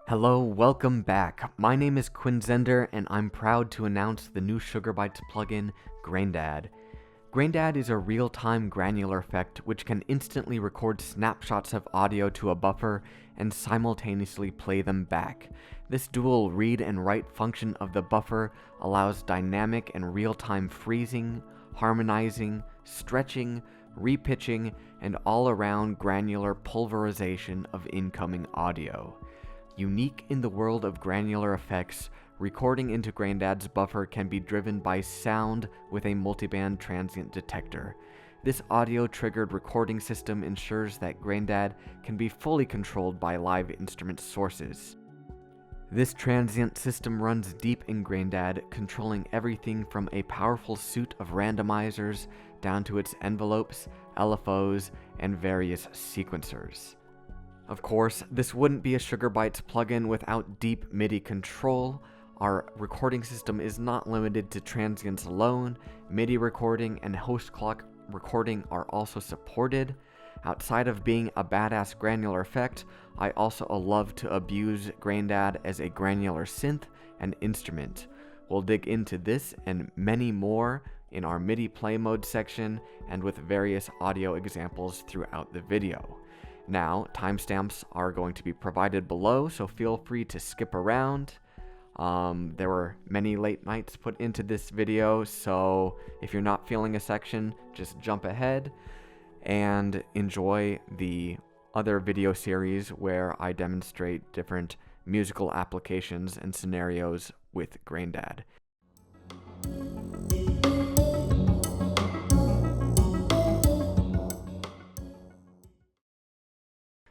Hello, welcome back. My name is Quinn Zender, and I'm proud to announce the new Sugar Bytes plugin, Graindad. Graindad is a real-time granular effect which can instantly record snapshots of audio to a buffer and simultaneously play them back. This dual read and write function of the buffer allows dynamic and real-time freezing, harmonizing, stretching, repitching, and all-around granular pulverization of incoming audio. Unique in the world of granular effects, recording into Graindad's buffer can be driven by sound with a multiband transient detector. This audio-triggered recording system ensures that Graindad can be fully controlled by live instrument sources. This transient system runs deep in Graindad, controlling everything from a powerful suite of randomizers down to its envelopes, LFOs, and various sequencers. Of course, this wouldn't be a Sugar Bytes plugin without deep MIDI control. Our recording system is not limited to transients alone. MIDI recording and host clock recording are also supported. Outside of being a badass granular effect, I also love to abuse Graindad as a granular synth and instrument. We'll dig into this and many more in our MIDI play mode section and with various audio examples throughout the video. Now, timestamps are going to be provided below, so feel free to skip around. There were many late nights put into this video, so if you're not feeling a section, just jump ahead and enjoy the other video series where I demonstrate different musical applications and scenarios with Graindad.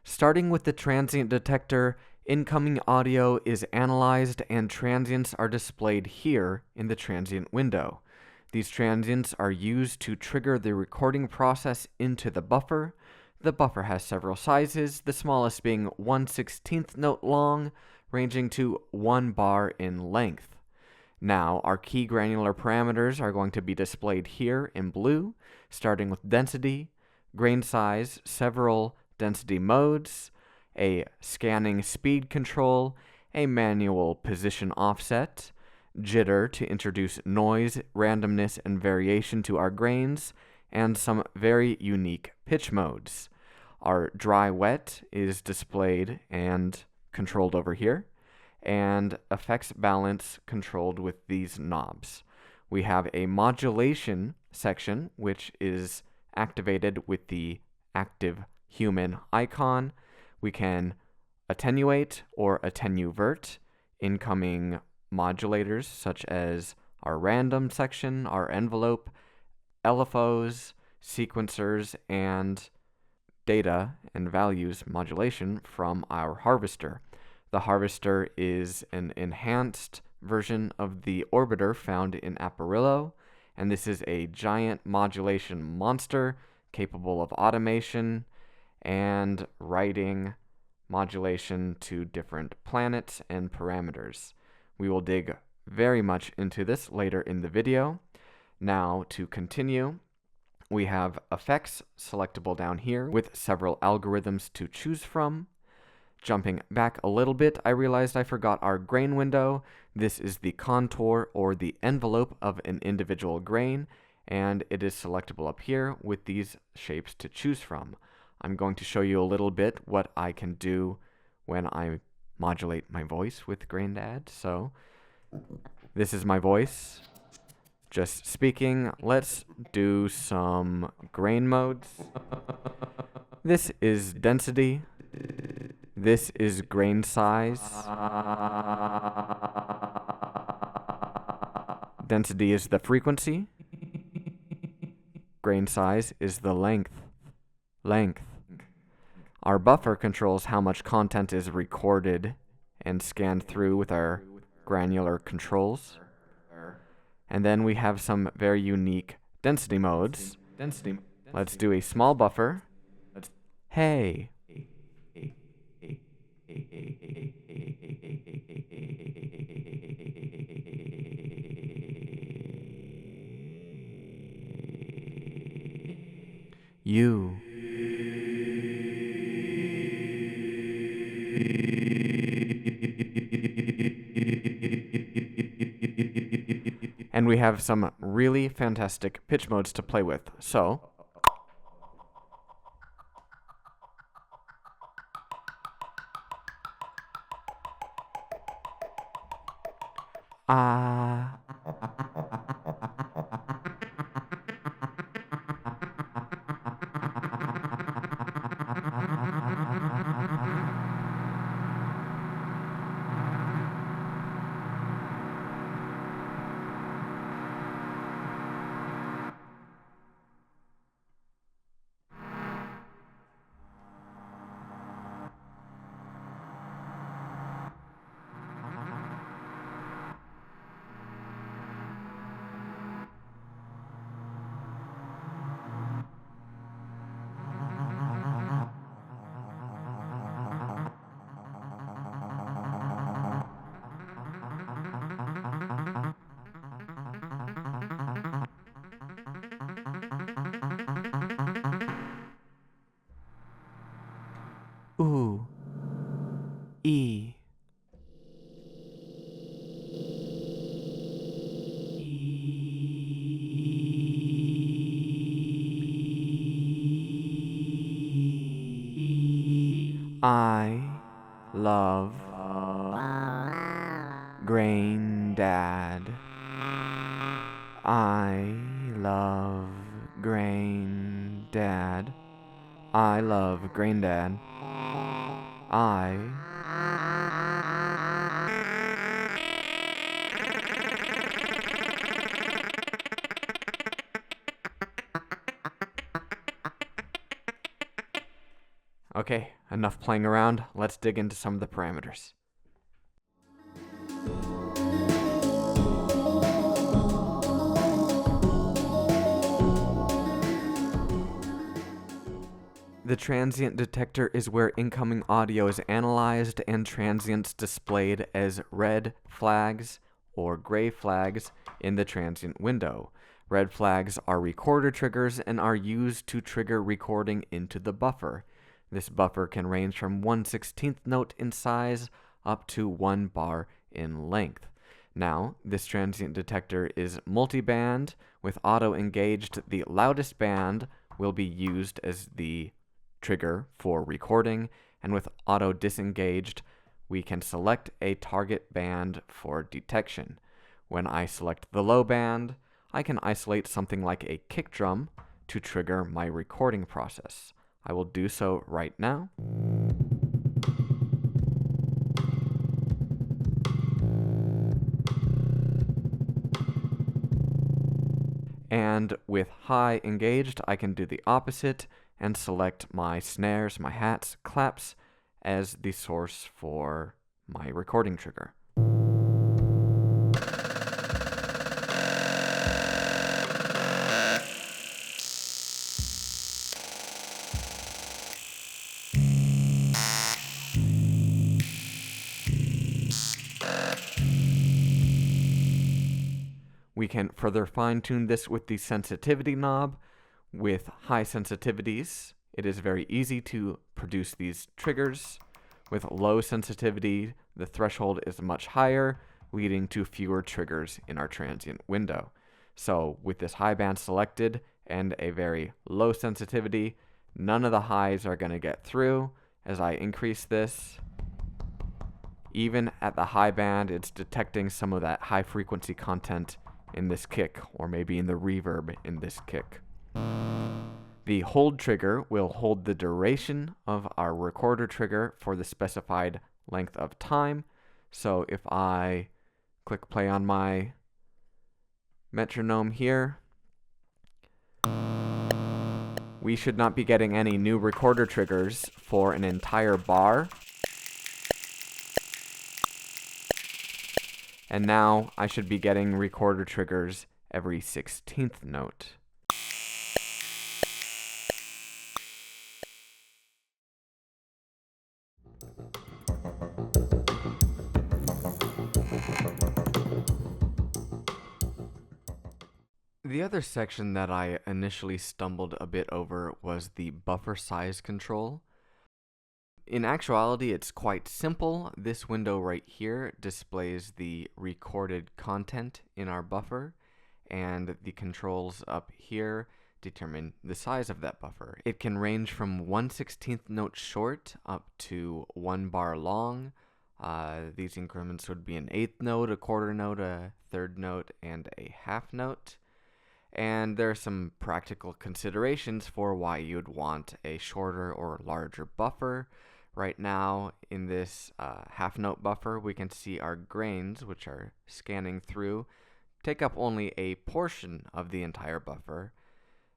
Starting with the transient detector, incoming audio is analyzed and transients are displayed here in the transient window. These transients are used to trigger the recording process into the buffer. The buffer has several sizes, the smallest being 1/16 note long, ranging to 1 bar in length. Now, our key granular parameters are going to be displayed here in blue, starting with density, grain size, several density modes, a scanning speed control, a manual position offset, jitter to introduce noise, randomness, and variation to our grains, and some very unique pitch modes. Our dry-wet is displayed and controlled over here, and effects balance controlled with these knobs. We have a modulation section, which is activated with the active human icon. We can attenuate or attenuvert incoming modulators such as our random section, our envelope, LFOs, sequencers, and data and values modulation from our harvester. The harvester is an enhanced version of the orbiter found in Apparillo, and this is a giant modulation monster capable of automation and writing modulation to different planets and parameters. We will dig very much into this later in the video. Now, to continue, we have effects selectable down here with several algorithms to choose from. Jumping back a little bit, I realized I forgot our grain window. This is the contour or the envelope of an individual grain, and it is selectable up here with these shapes to choose from. I'm going to show you a little bit what I can do when I modulate my voice with Graindad. So this is my voice just speaking. Let's do some grain modes. This is density. This is grain size. Density is the frequency. Grain size is the length. Our buffer controls how much content is recorded and scanned through with our granular controls. And then we have some very unique density modes. Let's do a small buffer. Hey. You. And we have some really fantastic pitch modes to play with. So, ah. Ooh. E. I love Graindad. I love Graindad. I love Graindad. I Okay, enough playing around. Let's dig into some of the parameters. The transient detector is where incoming audio is analyzed and transients displayed as red flags or gray flags in the transient window. Red flags are recorder triggers and are used to trigger recording into the buffer. This buffer can range from 1/16th note in size up to 1 bar in length. Now, this transient detector is multi-band. With auto engaged, the loudest band will be used as the trigger for recording, and with auto disengaged, we can select a target band for detection. When I select the low band, I can isolate something like a kick drum to trigger my recording process. I will do so right now. And with high engaged, I can do the opposite and select my snares, my hats, claps as the source for my recording trigger. We can further fine-tune this with the sensitivity knob. With high sensitivities, it is very easy to produce these triggers. With low sensitivity, the threshold is much higher, leading to fewer triggers in our transient window. So with this high band selected and a very low sensitivity, none of the highs are going to get through. As I increase this, even at the high band, it's detecting some of that high frequency content in this kick, or maybe in the reverb in this kick. The hold trigger will hold the duration of our recorder trigger for the specified length of time. So if I click play on my metronome here, we should not be getting any new recorder triggers for an entire bar. And now I should be getting recorder triggers every 16th note. The other section that I initially stumbled a bit over was the buffer size control. In actuality, it's quite simple. This window right here displays the recorded content in our buffer, and the controls up here determine the size of that buffer. It can range from 1/16 note short up to 1 bar long. These increments would be an eighth note, a quarter note, a third note, and a half note. And there are some practical considerations for why you'd want a shorter or larger buffer. Right now, in this half note buffer, we can see our grains, which are scanning through, take up only a portion of the entire buffer.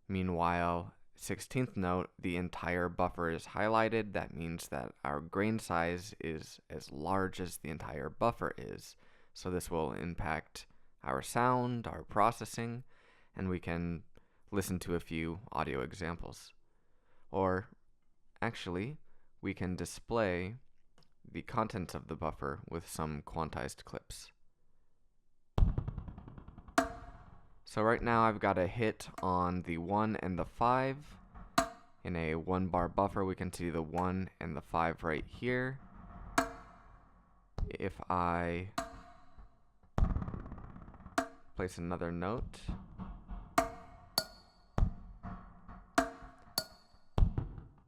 Meanwhile, 16th note, the entire buffer is highlighted. That means that our grain size is as large as the entire buffer is. So this will impact our sound, our processing, and we can listen to a few audio examples. Or actually, we can display the contents of the buffer with some quantized clips. So right now I've got a hit on the 1 and the 5. In a 1 bar buffer, we can see the 1 and the 5 right here. If I place another note,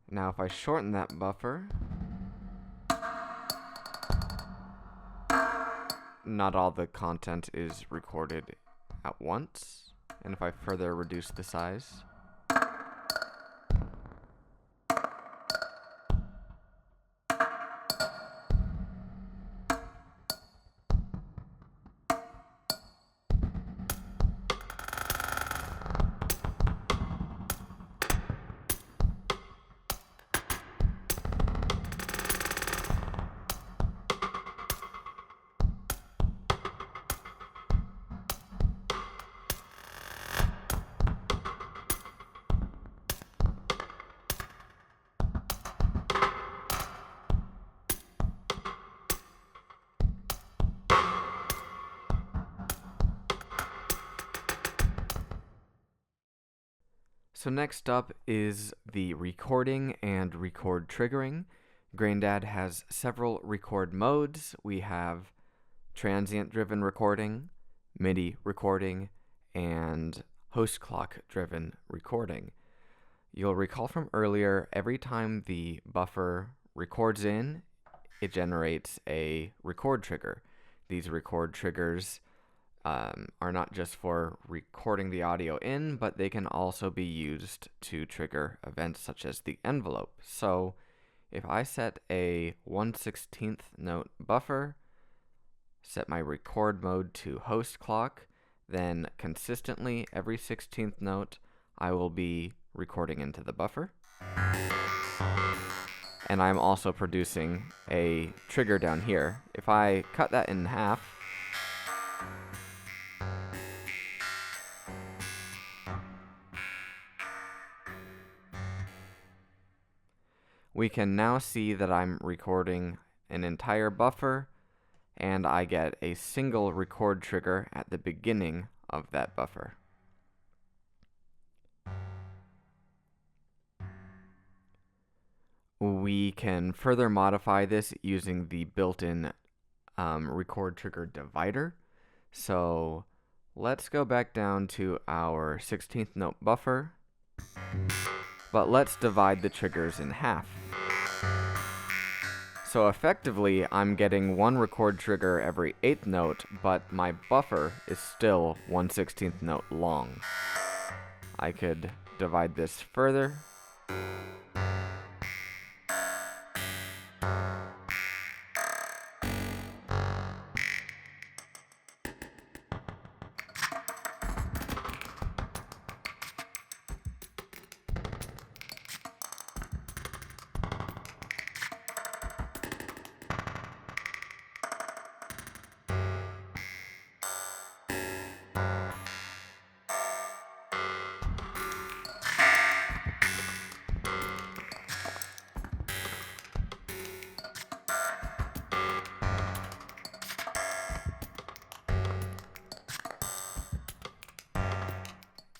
now if I shorten that buffer, not all the content is recorded at once. And if I further reduce the size, so next up is the recording and record triggering. Graindad has several record modes. We have transient-driven recording, MIDI recording, and host clock-driven recording. You'll recall from earlier, every time the buffer records in, it generates a record trigger. These record triggers are not just for recording the audio in, but they can also be used to trigger events such as the envelope. So if I set a 1/16 note buffer, set my record mode to host clock, then consistently every 16th note I will be recording into the buffer. And I'm also producing a trigger down here. If I cut that in half, we can now see that I'm recording an entire buffer, and I get a single record trigger at the beginning of that buffer. We can further modify this using the built-in record trigger divider. So let's go back down to our 16th note buffer, but let's divide the triggers in half. So effectively, I'm getting one record trigger every 8th note, but my buffer is still 1/16 note long. I could divide this further.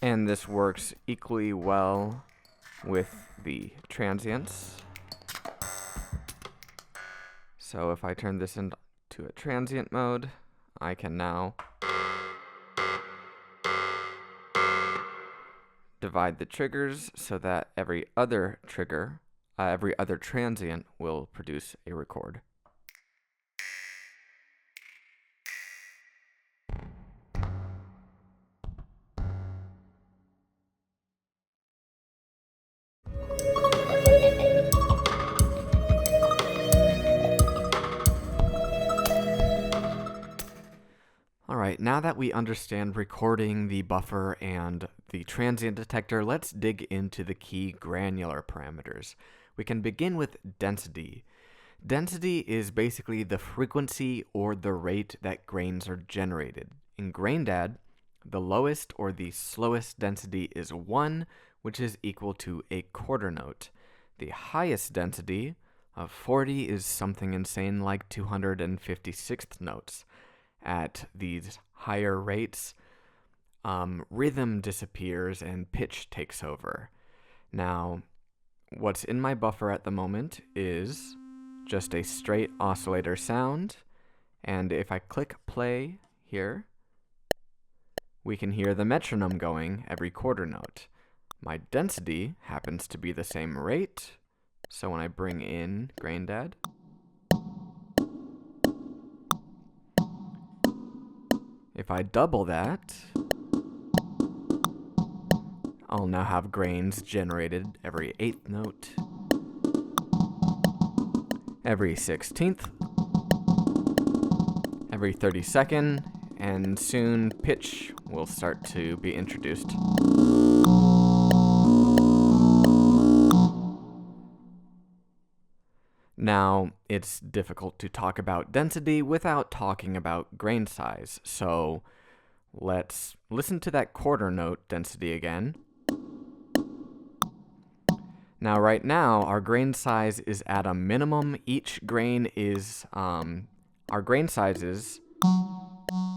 And this works equally well with the transients. So if I turn this into a transient mode, I can now divide the triggers so that every other trigger, every other transient will produce a record. Alright, now that we understand recording, the buffer, and the transient detector, let's dig into the key granular parameters. We can begin with density. Density is basically the frequency or the rate that grains are generated. In Graindad, the lowest or the slowest density is 1, which is equal to a quarter note. The highest density of 40 is something insane like 256th notes. At these higher rates, rhythm disappears and pitch takes over. Now, what's in my buffer at the moment is just a straight oscillator sound, and if I click play here, we can hear the metronome going every quarter note. My density happens to be the same rate, so when I bring in Graindad, if I double that, I'll now have grains generated every 8th note, every 16th, every 32nd, and soon pitch will start to be introduced. Now, it's difficult to talk about density without talking about grain size, so let's listen to that quarter note density again. Now, right now, our grain size is at a minimum. Each grain is, our grain sizes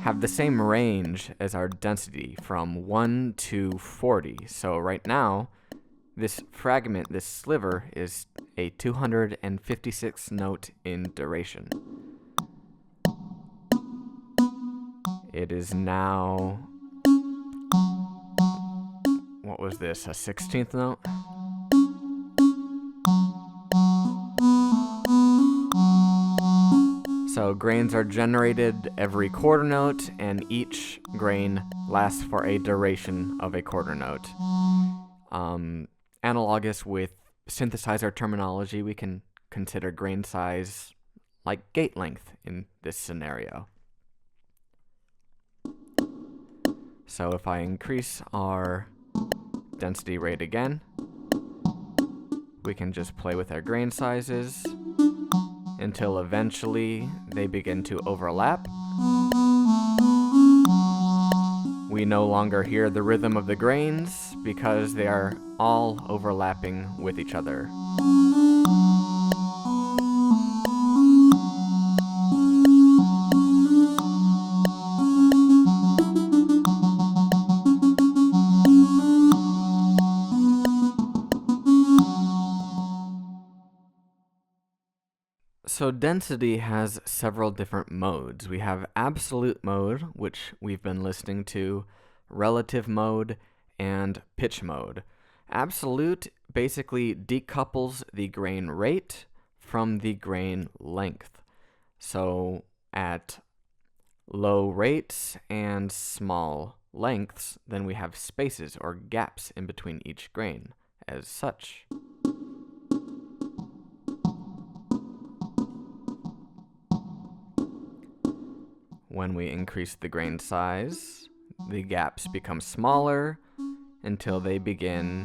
have the same range as our density from 1 to 40. So right now, this fragment, this sliver, is a 256 note in duration. It is now, what was this, a 16th note? So grains are generated every quarter note, and each grain lasts for a duration of a quarter note. Analogous with synthesizer terminology, we can consider grain size like gate length in this scenario. So if I increase our density rate again, we can just play with our grain sizes until eventually they begin to overlap. We no longer hear the rhythm of the grains because they are all overlapping with each other. So density has several different modes. We have absolute mode, which we've been listening to, relative mode, and pitch mode. Absolute basically decouples the grain rate from the grain length. So at low rates and small lengths, then we have spaces or gaps in between each grain as such. When we increase the grain size, the gaps become smaller until they begin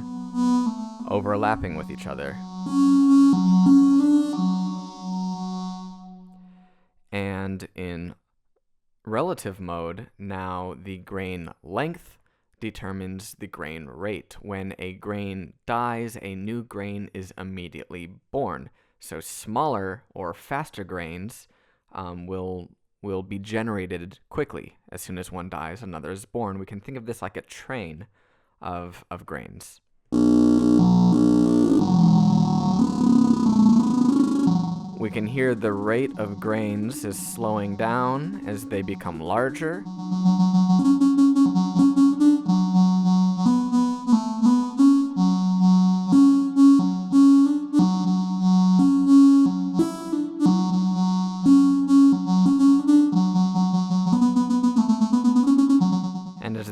overlapping with each other. And in relative mode, now the grain length determines the grain rate. When a grain dies, a new grain is immediately born. So smaller or faster grains will be generated quickly. As soon as one dies, another is born. We can think of this like a train of grains. We can hear the rate of grains is slowing down as they become larger.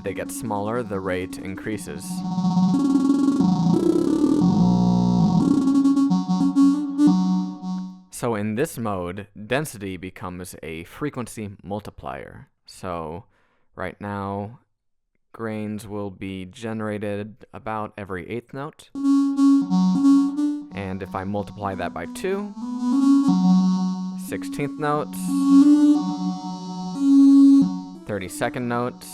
they get smaller, the rate increases. So in this mode, density becomes a frequency multiplier. So right now, grains will be generated about every 8th note. And if I multiply that by 2, 16th notes, 32nd notes,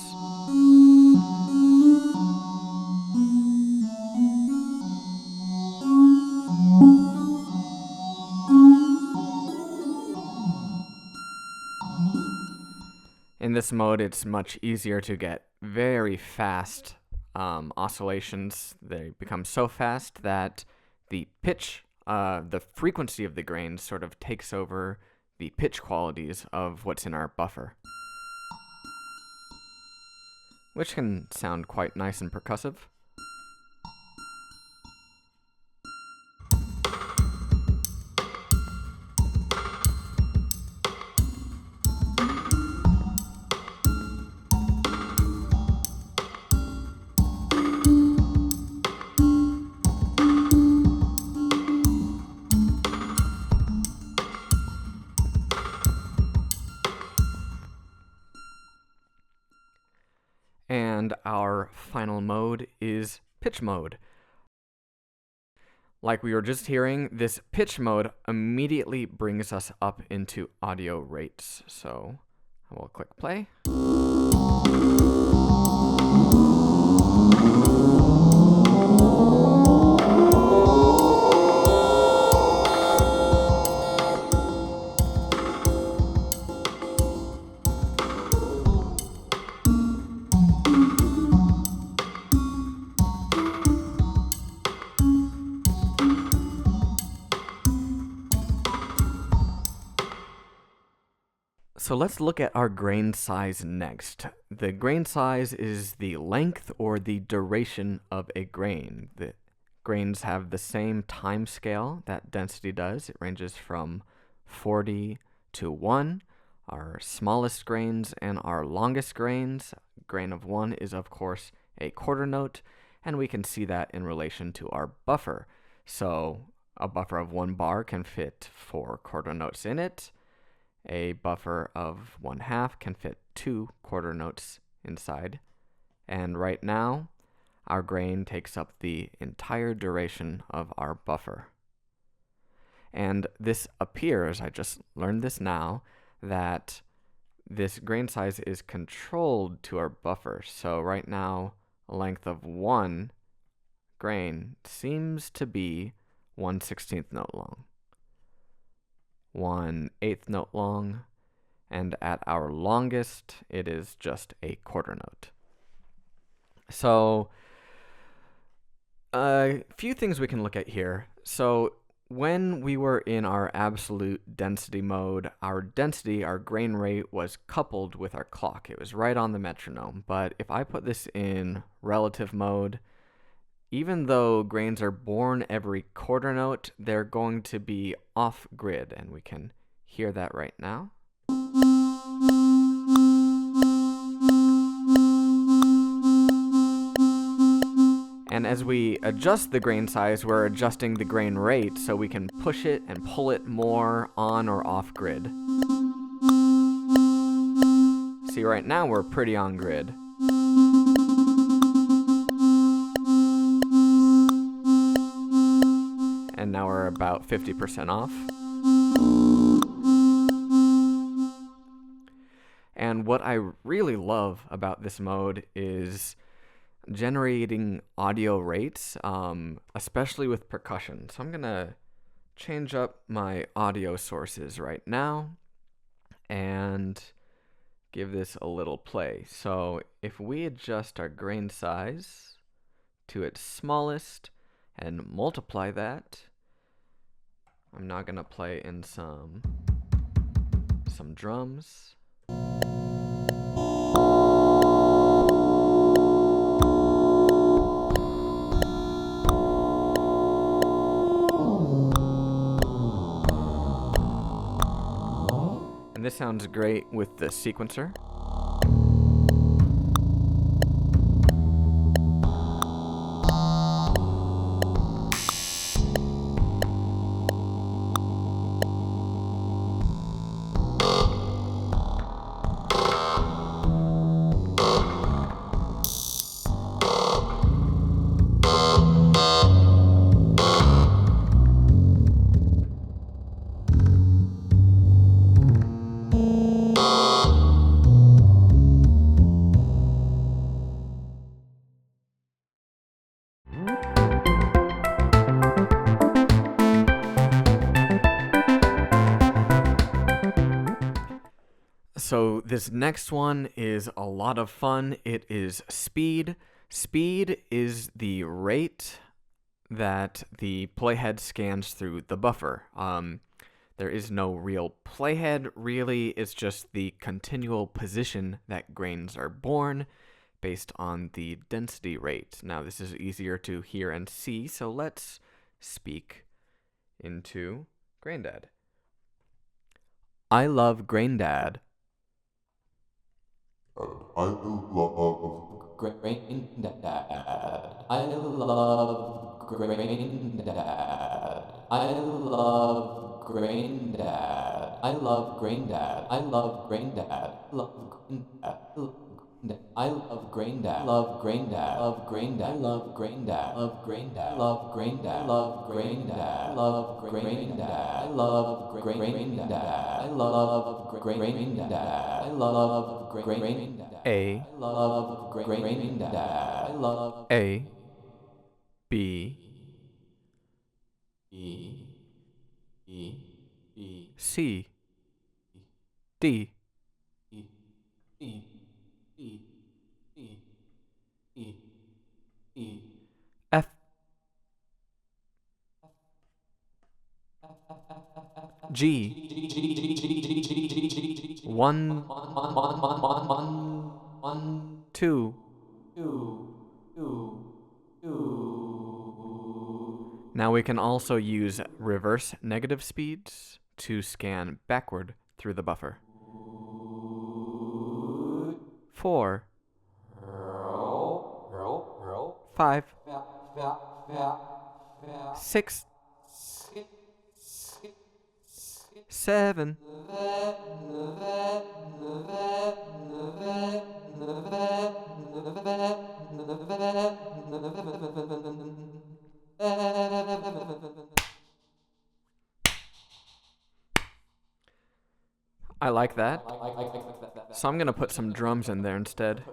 in this mode, it's much easier to get very fast oscillations. They become so fast that the pitch, the frequency of the grains sort of takes over the pitch qualities of what's in our buffer, which can sound quite nice and percussive. And our final mode is pitch mode. Like we were just hearing, this pitch mode immediately brings us up into audio rates. So I will click play. So let's look at our grain size next. The grain size is the length or the duration of a grain. The grains have the same time scale that density does. It ranges from 40 to 1, our smallest grains, and our longest grains. Grain of 1 is, of course, a quarter note, and we can see that in relation to our buffer. So a buffer of 1 bar can fit 4 quarter notes in it. A buffer of 1/2 can fit 2 quarter notes inside. And right now, our grain takes up the entire duration of our buffer. And this appears, I just learned this now, that this grain size is controlled to our buffer. So right now, a length of 1 grain seems to be 1/16th note long, 1/8th note long, and at our longest, it is just a quarter note. So a few things we can look at here. So when we were in our absolute density mode, our density, our grain rate, was coupled with our clock. It was right on the metronome. But if I put this in relative mode, even though grains are born every quarter note, they're going to be off grid, and we can hear that right now. And as we adjust the grain size, we're adjusting the grain rate so we can push it and pull it more on or off grid. See, right now we're pretty on grid. And now we're about 50% off. And what I really love about this mode is generating audio rates, especially with percussion. So I'm gonna change up my audio sources right now and give this a little play. So if we adjust our grain size to its smallest and multiply that, I'm now gonna play in some drums. And this sounds great with the sequencer. So this next one is a lot of fun. It is speed. Speed is the rate that the playhead scans through the buffer. There is no real playhead, really. It's just the continual position that grains are born based on the density rate. Now, this is easier to hear and see, so let's speak into Graindad. I love Graindad. I love Graindad. I love Graindad. I love Graindad. I love Graindad. I love Graindad. Love Graindad. I love Graindad. Love Graindad. Love Graindad. Love Graindad. Love Graindad. Love Graindad. Love Graindad. Love Graindad. I love Graindad. I love Graindad. I love Graindad. A, I love Graindad. I love A, B, E E E C, D, E E E E E E F, G, 1, 2. Now we can also use reverse negative speeds to scan backward through the buffer. 4, 5, 6, 7, 'I like that. So I'm going to put some drums in there instead.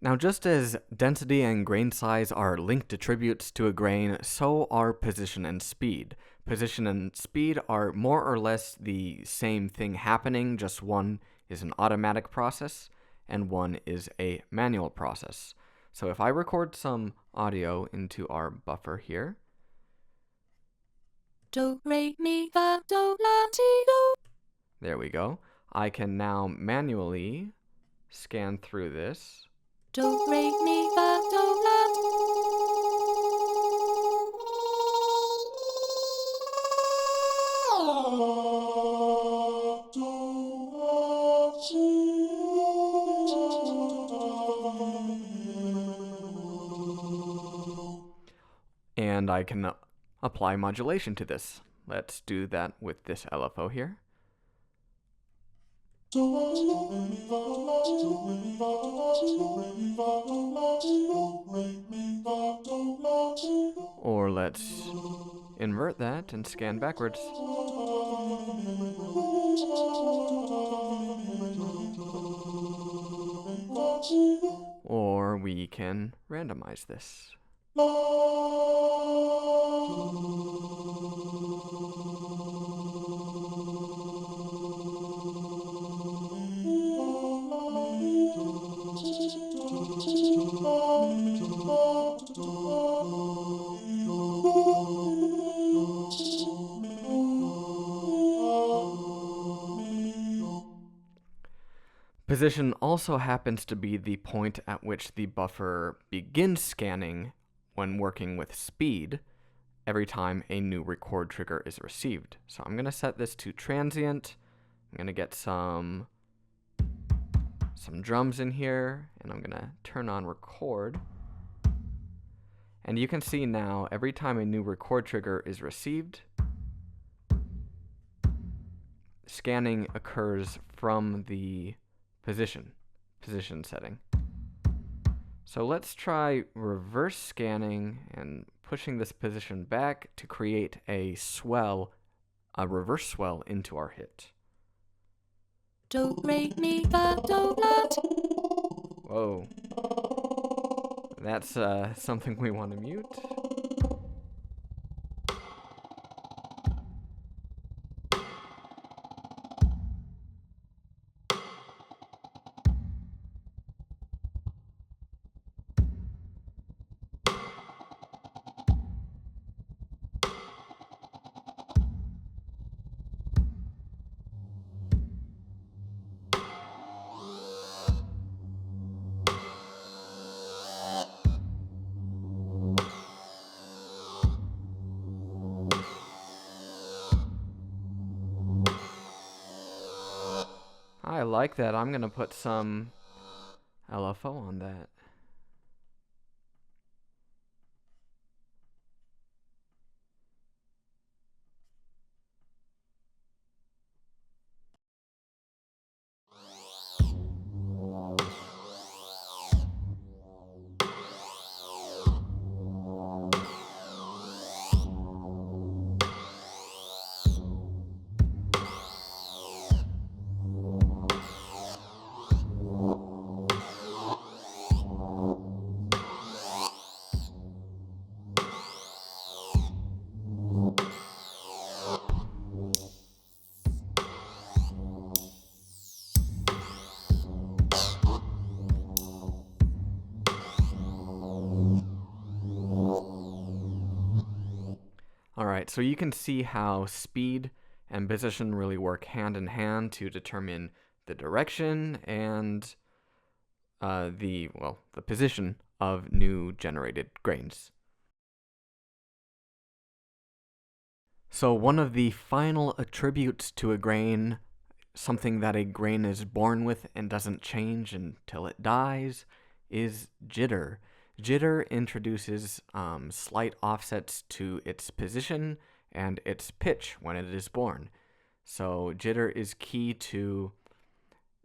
Now, just as density and grain size are linked attributes to a grain, so are position and speed. Position and speed are more or less the same thing happening, just one is an automatic process and one is a manual process. So if I record some audio into our buffer here, do, re, mi, fa, do, la, ti, do. There we go. I can now manually scan through this. Do, re, mi, fa, do, la. And I can apply modulation to this. Let's do that with this LFO here. Or let's invert that and scan backwards. Or we can randomize this. Position also happens to be the point at which the buffer begins scanning when working with speed every time a new record trigger is received. So I'm going to set this to transient. I'm going to get some drums in here, and I'm going to turn on record. And you can see now, every time a new record trigger is received, scanning occurs from the position setting. So let's try reverse scanning and pushing this position back to create a swell, a reverse swell into our hit. Do, re, mi, fa, do, la, ti. Whoa. That's something we want to mute. I like that. I'm going to put some LFO on that. Alright, so you can see how speed and position really work hand in hand to determine the direction and the position of new generated grains. So one of the final attributes to a grain, something that a grain is born with and doesn't change until it dies, is jitter. Jitter introduces slight offsets to its position and its pitch when it is born. So jitter is key to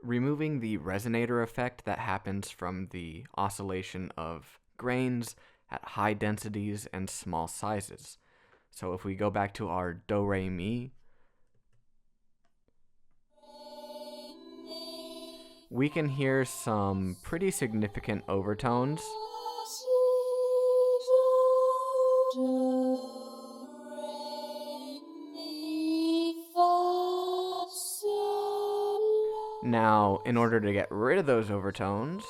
removing the resonator effect that happens from the oscillation of grains at high densities and small sizes. So if we go back to our do, re, mi, we can hear some pretty significant overtones. Now, in order to get rid of those overtones,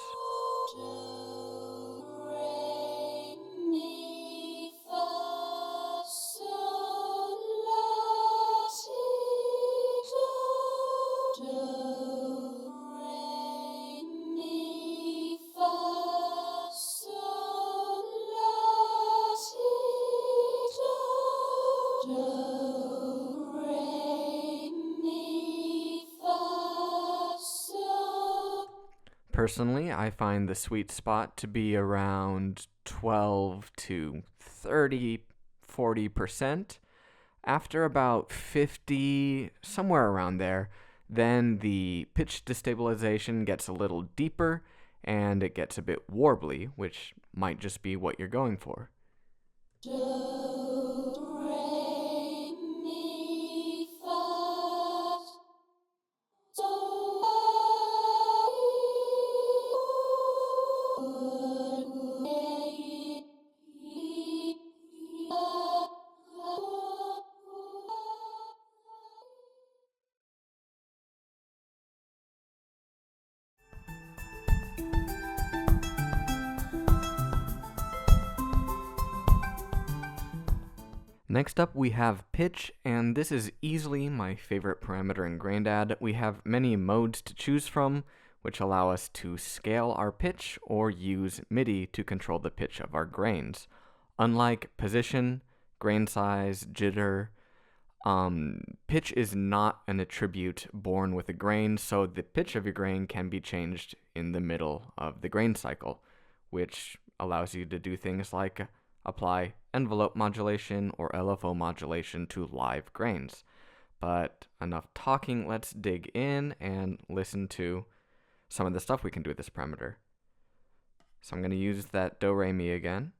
personally, I find the sweet spot to be around 12 to 30, 40%. After about 50, somewhere around there, then the pitch destabilization gets a little deeper and it gets a bit warbly, which might just be what you're going for. Next up, we have pitch, and this is easily my favorite parameter in Graindad. We have many modes to choose from, which allow us to scale our pitch or use MIDI to control the pitch of our grains. Unlike position, grain size, jitter, pitch is not an attribute born with a grain, so the pitch of your grain can be changed in the middle of the grain cycle, which allows you to do things like apply envelope modulation or LFO modulation to live grains. But enough talking, let's dig in and listen to some of the stuff we can do with this parameter. So I'm going to use that do, re, mi again.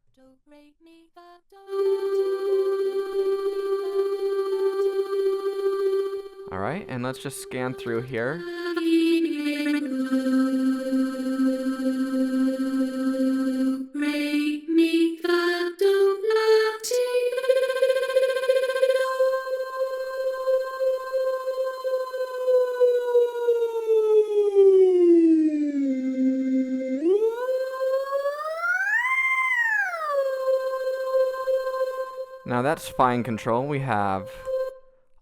Alright, and let's just scan through here. Now that's fine control. We have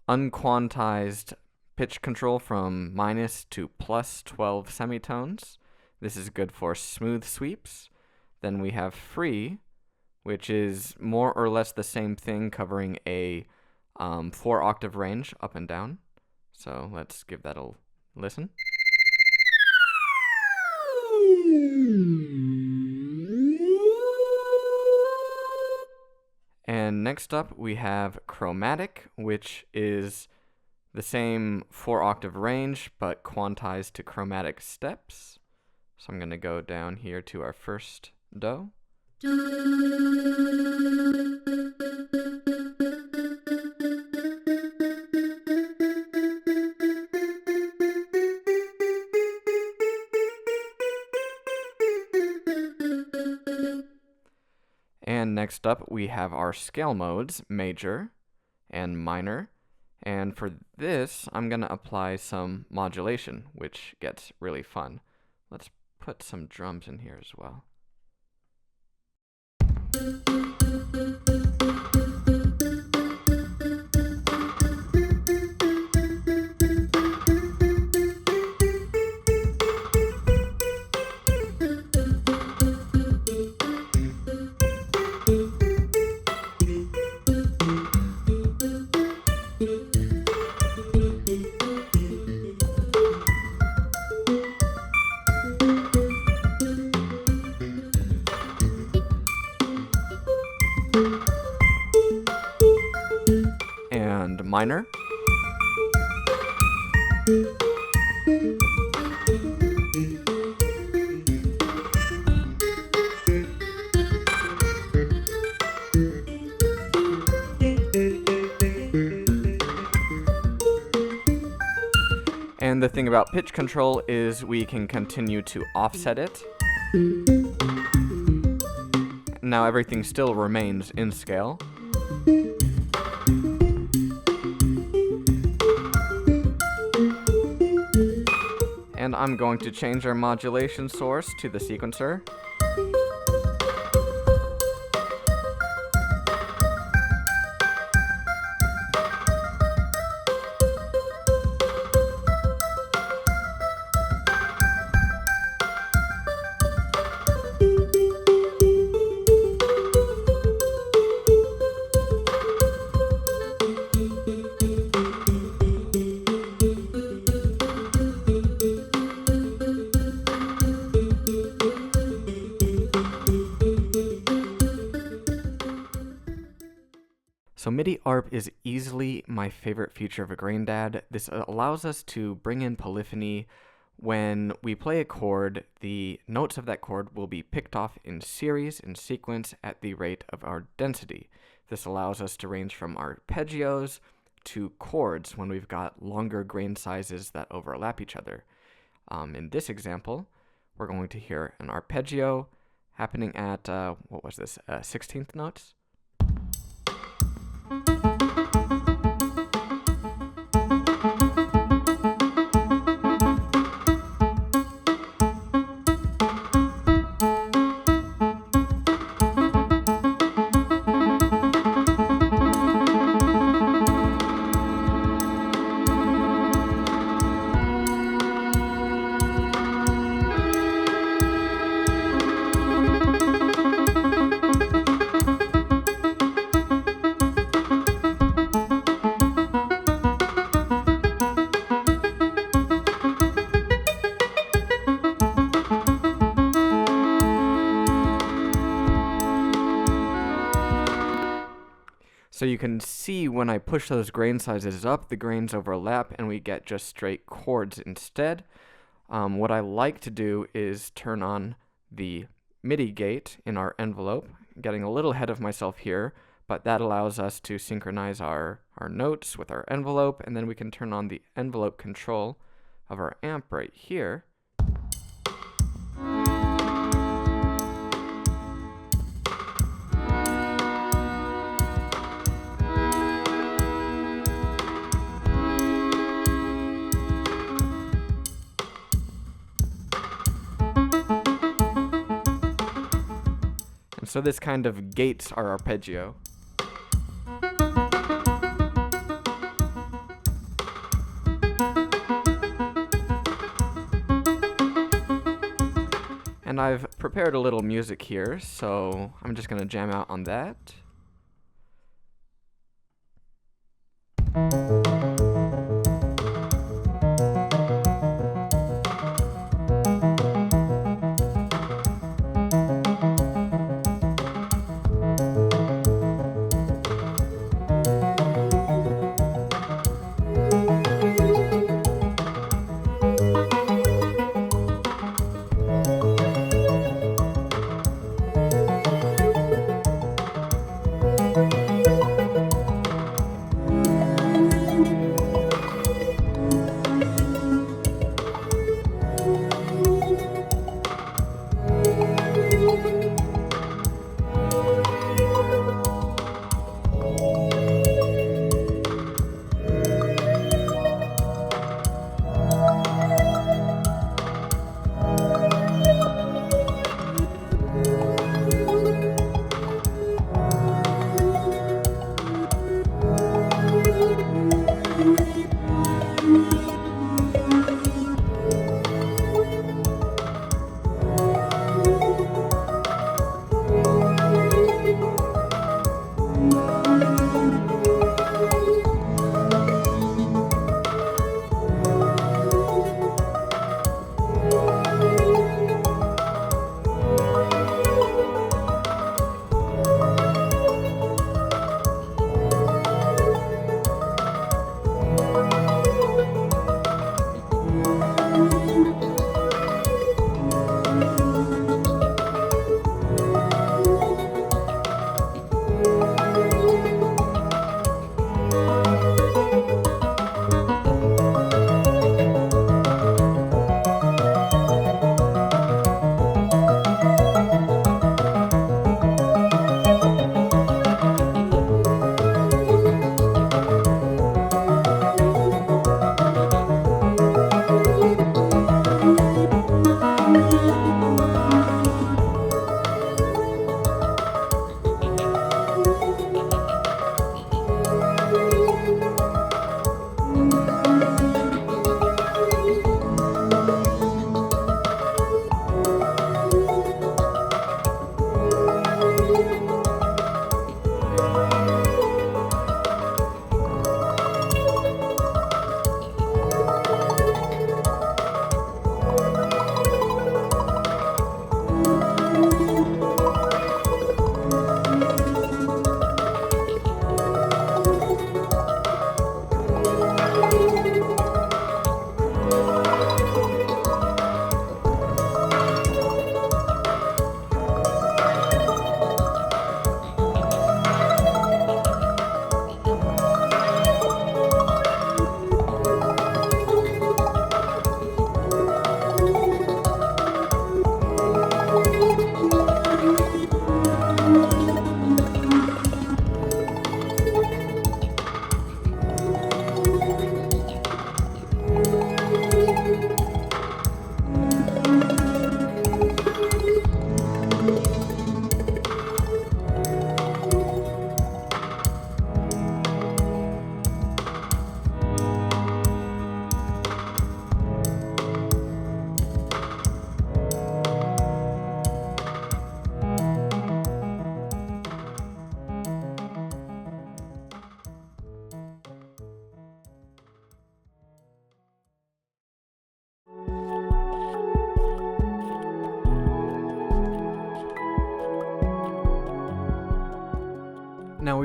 unquantized pitch control from minus to plus 12 semitones. This is good for smooth sweeps. Then we have free, which is more or less the same thing, covering a 4-octave range up and down. So let's give that a listen. And next up we have chromatic, which is the same 4-octave range but quantized to chromatic steps. So I'm going to go down here to our first do. And next up, we have our scale modes, major and minor. And for this, I'm going to apply some modulation, which gets really fun. Let's put some drums in here as well. And minor. And the thing about pitch control is we can continue to offset it. Now everything still remains in scale. And I'm going to change our modulation source to the sequencer. MIDI Arp is easily my favorite feature of a Graindad. This allows us to bring in polyphony. When we play a chord, the notes of that chord will be picked off in series, in sequence, at the rate of our density. This allows us to range from arpeggios to chords when we've got longer grain sizes that overlap each other. In this example, we're going to hear an arpeggio happening at, 16th notes? So you can see when I push those grain sizes up, the grains overlap and we get just straight chords instead. What I like to do is turn on the MIDI gate in our envelope. I'm getting a little ahead of myself here, but that allows us to synchronize our notes with our envelope, and then we can turn on the envelope control of our amp right here. So this kind of gates our arpeggio. And I've prepared a little music here, so I'm just going to jam out on that.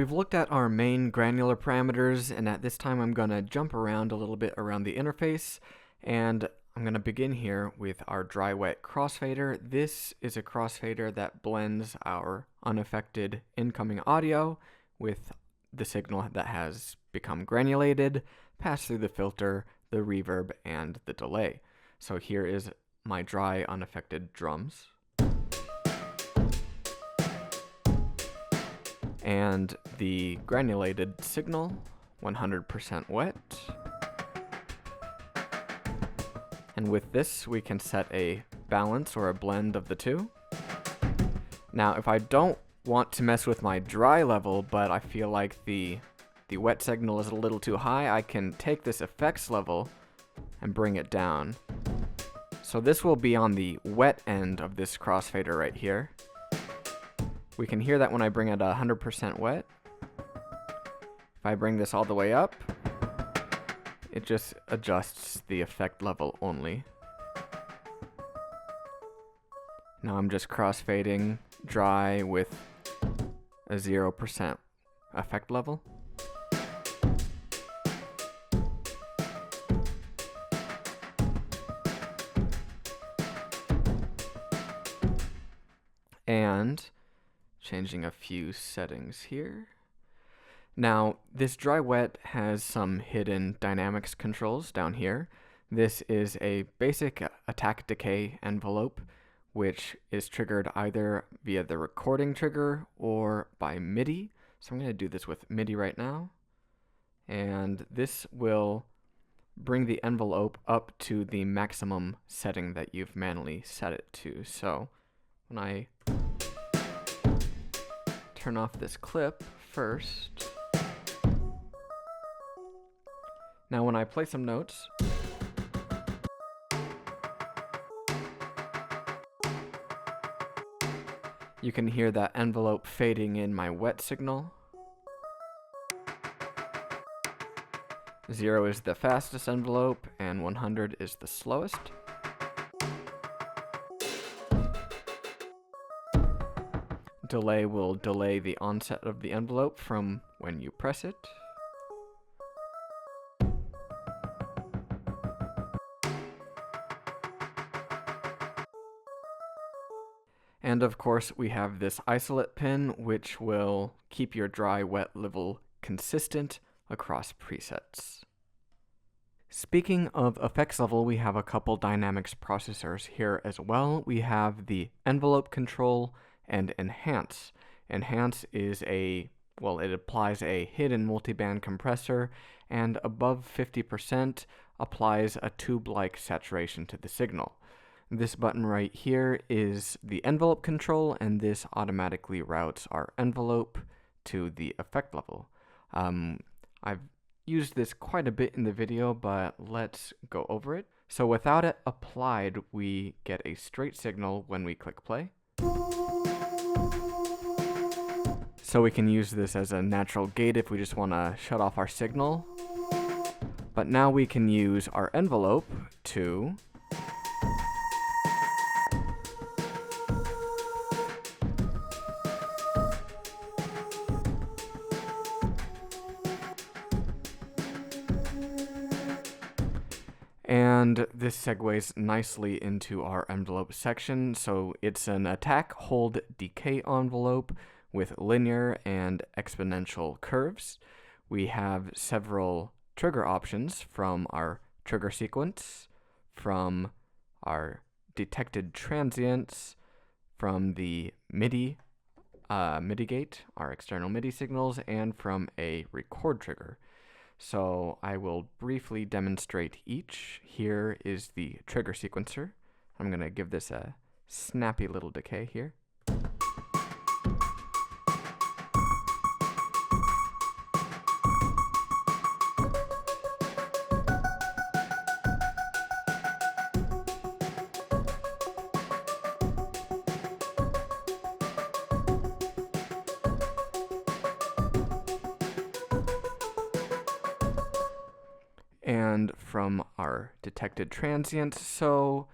we've looked at our main granular parameters, and at this time I'm going to jump around a little bit around the interface, and I'm going to begin here with our dry-wet crossfader. This is a crossfader that blends our unaffected incoming audio with the signal that has become granulated, passed through the filter, the reverb, and the delay. So here is my dry, unaffected drums. And the granulated signal, 100% wet. And with this, we can set a balance or a blend of the two. Now, if I don't want to mess with my dry level, but I feel like the wet signal is a little too high, I can take this effects level and bring it down. So this will be on the wet end of this crossfader right here. We can hear that when I bring it 100% wet. If I bring this all the way up, it just adjusts the effect level only. Now I'm just crossfading dry with a 0% effect level. And changing a few settings here. Now, this dry wet has some hidden dynamics controls down here. This is a basic attack decay envelope, which is triggered either via the recording trigger or by MIDI. So I'm going to do this with MIDI right now. And this will bring the envelope up to the maximum setting that you've manually set it to. So when I turn off this clip first. Now when I play some notes, you can hear that envelope fading in my wet signal. 0 is the fastest envelope and 100 is the slowest. Delay will delay the onset of the envelope from when you press it. And of course, we have this isolate pin, which will keep your dry-wet level consistent across presets. Speaking of effects level, we have a couple dynamics processors here as well. We have the envelope control and enhance. Enhance is it applies a hidden multiband compressor, and above 50% applies a tube-like saturation to the signal. This button right here is the envelope control, and this automatically routes our envelope to the effect level. I've used this quite a bit in the video, but let's go over it. So without it applied, we get a straight signal when we click play. So we can use this as a natural gate if we just want to shut off our signal. But now we can use our envelope to and this segues nicely into our envelope section. So it's an attack, hold, decay envelope with linear and exponential curves. We have several trigger options from our trigger sequence, from our detected transients, from the MIDI gate, our external MIDI signals, and from a record trigger. So I will briefly demonstrate each. Here is the trigger sequencer. I'm going to give this a snappy little decay here. And from our detected transients, so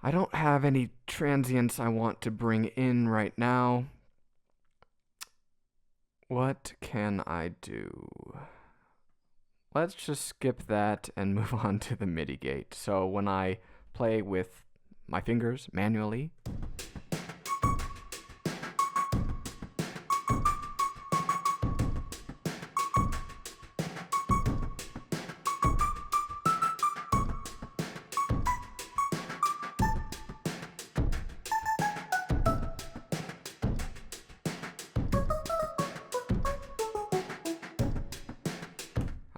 I don't have any transients I want to bring in right now. What can I do? Let's just skip that and move on to the MIDI gate. So when I play with my fingers manually,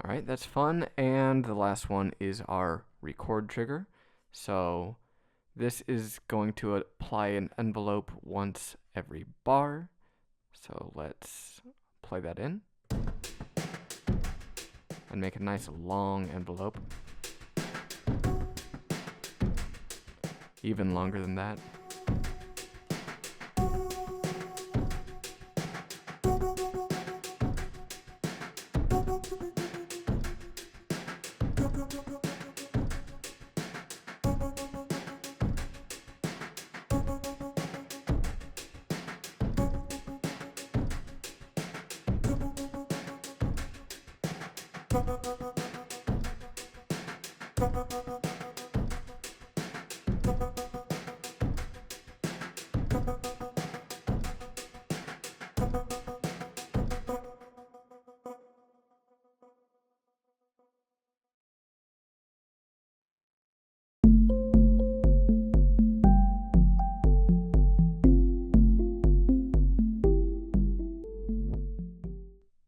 alright, that's fun. And the last one is our record trigger. So this is going to apply an envelope once every bar. So let's play that in and make a nice long envelope. Even longer than that.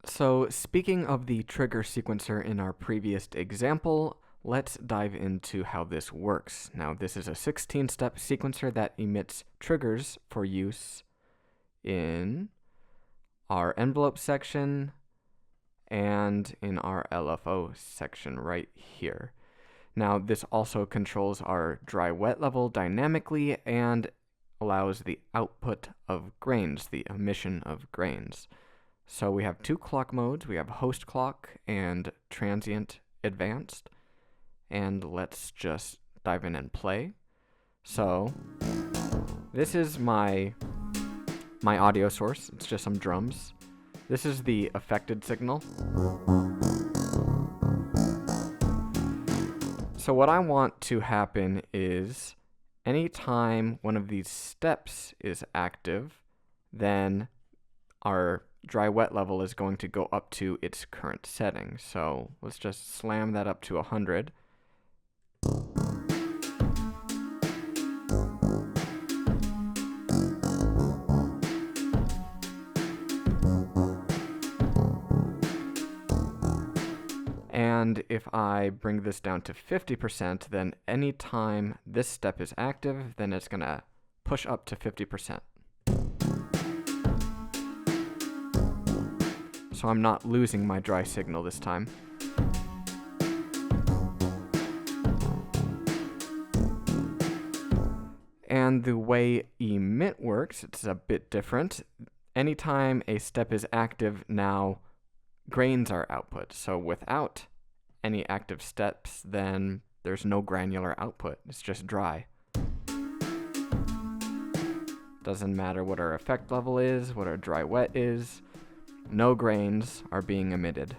So speaking of the trigger sequencer in our previous example, let's dive into how this works. Now, this is a 16-step sequencer that emits triggers for use in our envelope section and in our LFO section right here. Now, this also controls our dry-wet level dynamically and allows the output of grains, the emission of grains. So we have two clock modes. We have host clock and transient advanced. And let's just dive in and play. So this is my audio source. It's just some drums. This is the affected signal. So what I want to happen is anytime one of these steps is active, then our dry-wet level is going to go up to its current setting. So let's just slam that up to 100. And if I bring this down to 50%, then anytime this step is active, then it's going to push up to 50%. So I'm not losing my dry signal this time. And the way emit works, it's a bit different. Anytime a step is active, now grains are output. So without any active steps, then there's no granular output. It's just dry. Doesn't matter what our effect level is, what our dry-wet is. No grains are being emitted.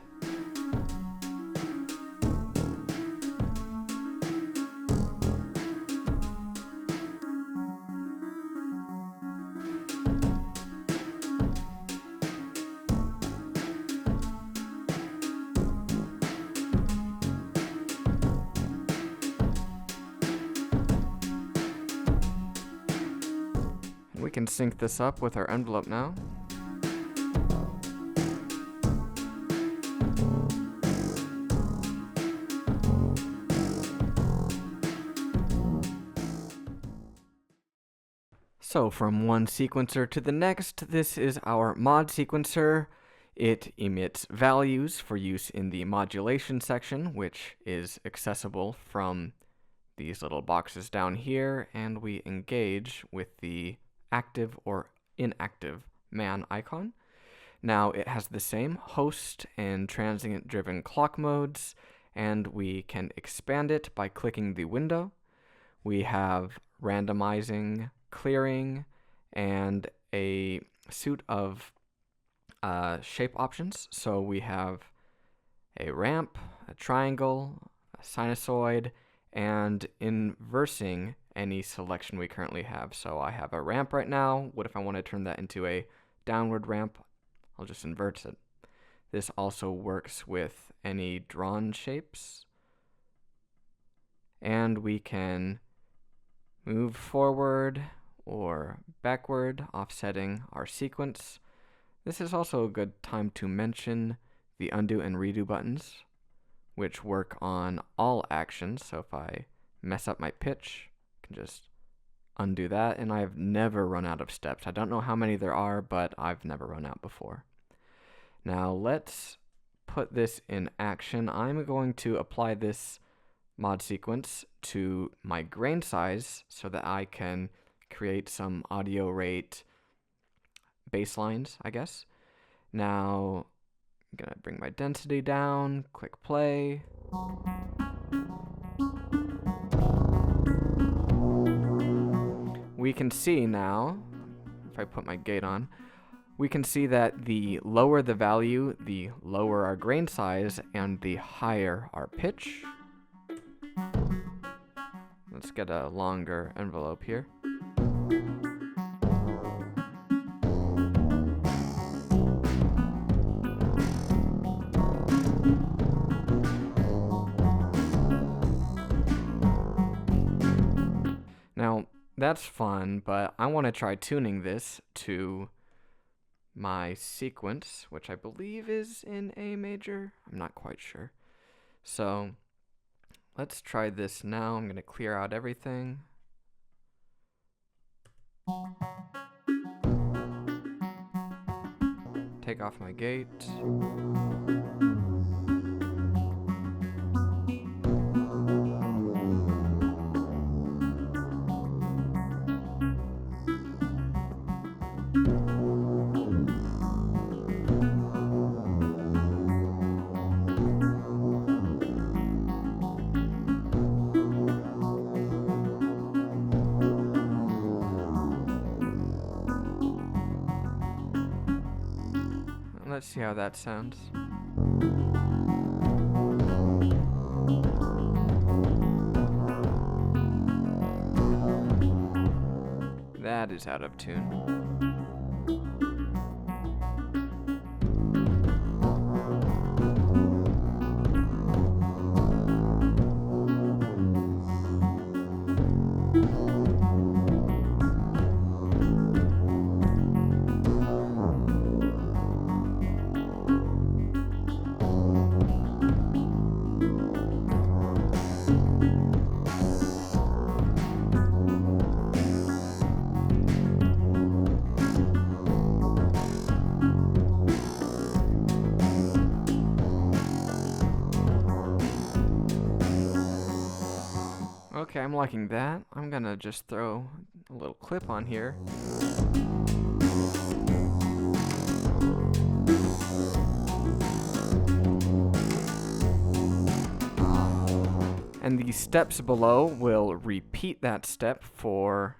We can sync this up with our envelope now. So from one sequencer to the next, this is our mod sequencer. It emits values for use in the modulation section, which is accessible from these little boxes down here, and we engage with the active or inactive man icon. Now it has the same host and transient driven clock modes, and we can expand it by clicking the window. We have randomizing, clearing, and a suite of shape options. So we have a ramp, a triangle, a sinusoid, and inversing any selection we currently have. So I have a ramp right now. What if I want to turn that into a downward ramp? I'll just invert it. This also works with any drawn shapes. And we can move forward or backward, offsetting our sequence. This is also a good time to mention the undo and redo buttons, which work on all actions. So if I mess up my pitch, I can just undo that, and I've never run out of steps. I don't know how many there are, but I've never run out before. Now let's put this in action. I'm going to apply this mod sequence to my grain size so that I can create some audio rate baselines, I guess. Now I'm gonna bring my density down, click play. We can see now, if I put my gate on, we can see that the lower the value, the lower our grain size, and the higher our pitch. Let's get a longer envelope here. Now, that's fun, but I want to try tuning this to my sequence, which I believe is in A major. I'm not quite sure. So let's try this now. I'm going to clear out everything. Take off my gate. Let's see how that sounds. That is out of tune. Okay, I'm liking that. I'm gonna just throw a little clip on here. And the steps below will repeat that step for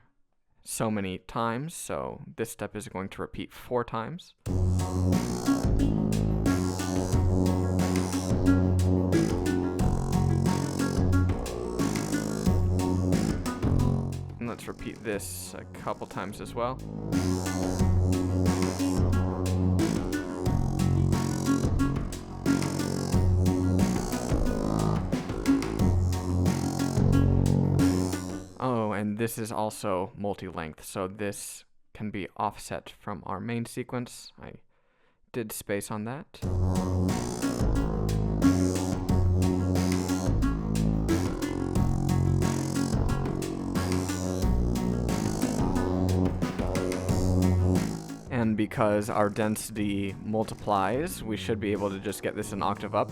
so many times. So this step is going to repeat 4 times. Let's repeat this a couple times as well. Oh, and this is also multi-length, so this can be offset from our main sequence. I did space on that. And because our density multiplies, we should be able to just get this an octave up.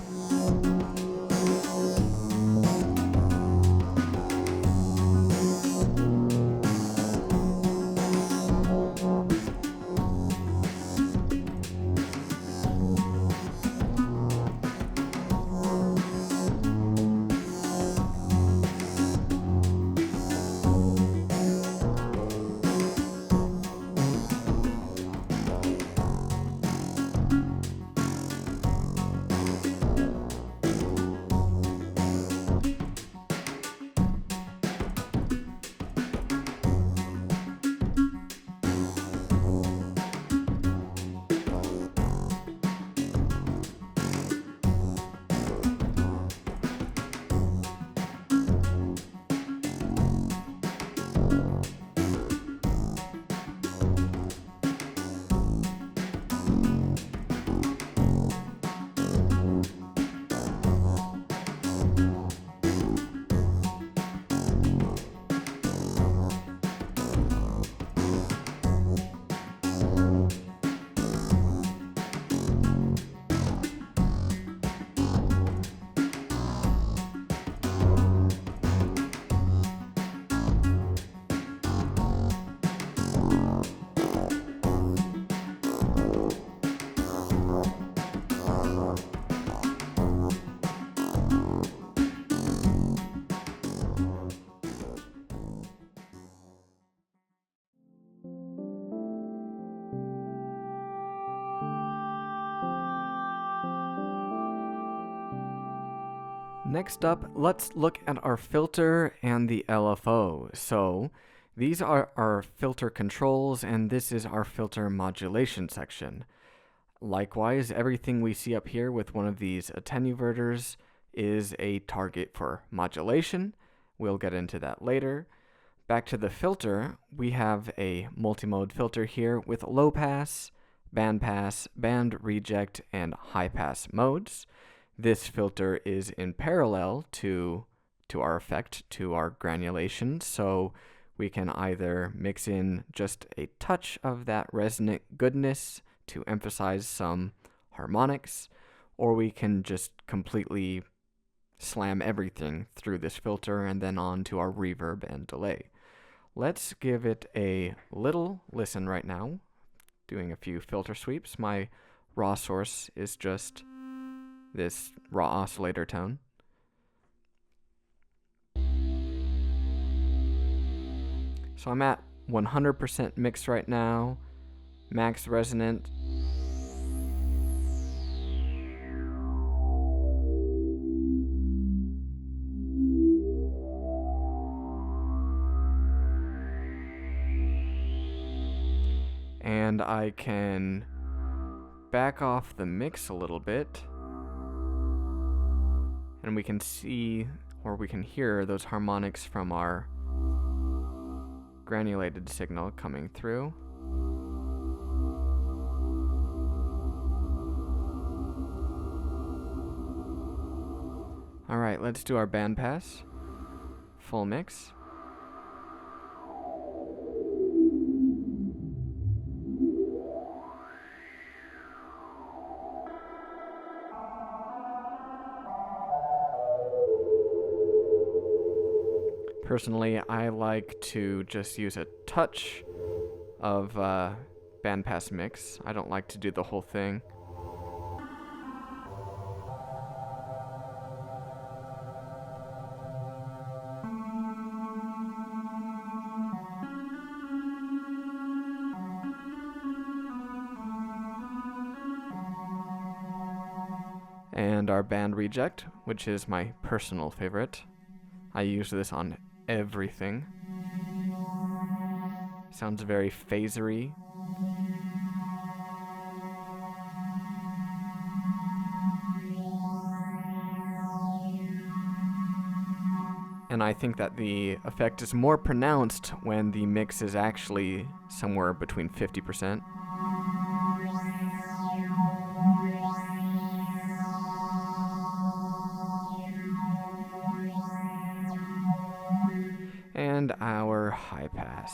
Next up, let's look at our filter and the LFO. So these are our filter controls, and this is our filter modulation section. Likewise, everything we see up here with one of these attenuverters is a target for modulation. We'll get into that later. Back to the filter, we have a multimode filter here with low pass, band reject, and high pass modes. This filter is in parallel to our effect, to our granulation, so we can either mix in just a touch of that resonant goodness to emphasize some harmonics, or we can just completely slam everything through this filter and then on to our reverb and delay. Let's give it a little listen right now, doing a few filter sweeps. My raw source is just this raw oscillator tone. So I'm at 100% mix right now, max resonant. And I can back off the mix a little bit, and we can see, or we can hear those harmonics from our granulated signal coming through. Alright, let's do our bandpass. Full mix. Personally, I like to just use a touch of bandpass mix. I don't like to do the whole thing. And our band reject, which is my personal favorite. I use this on everything. Sounds very phasery. And I think that the effect is more pronounced when the mix is actually somewhere between 50%. And our high pass.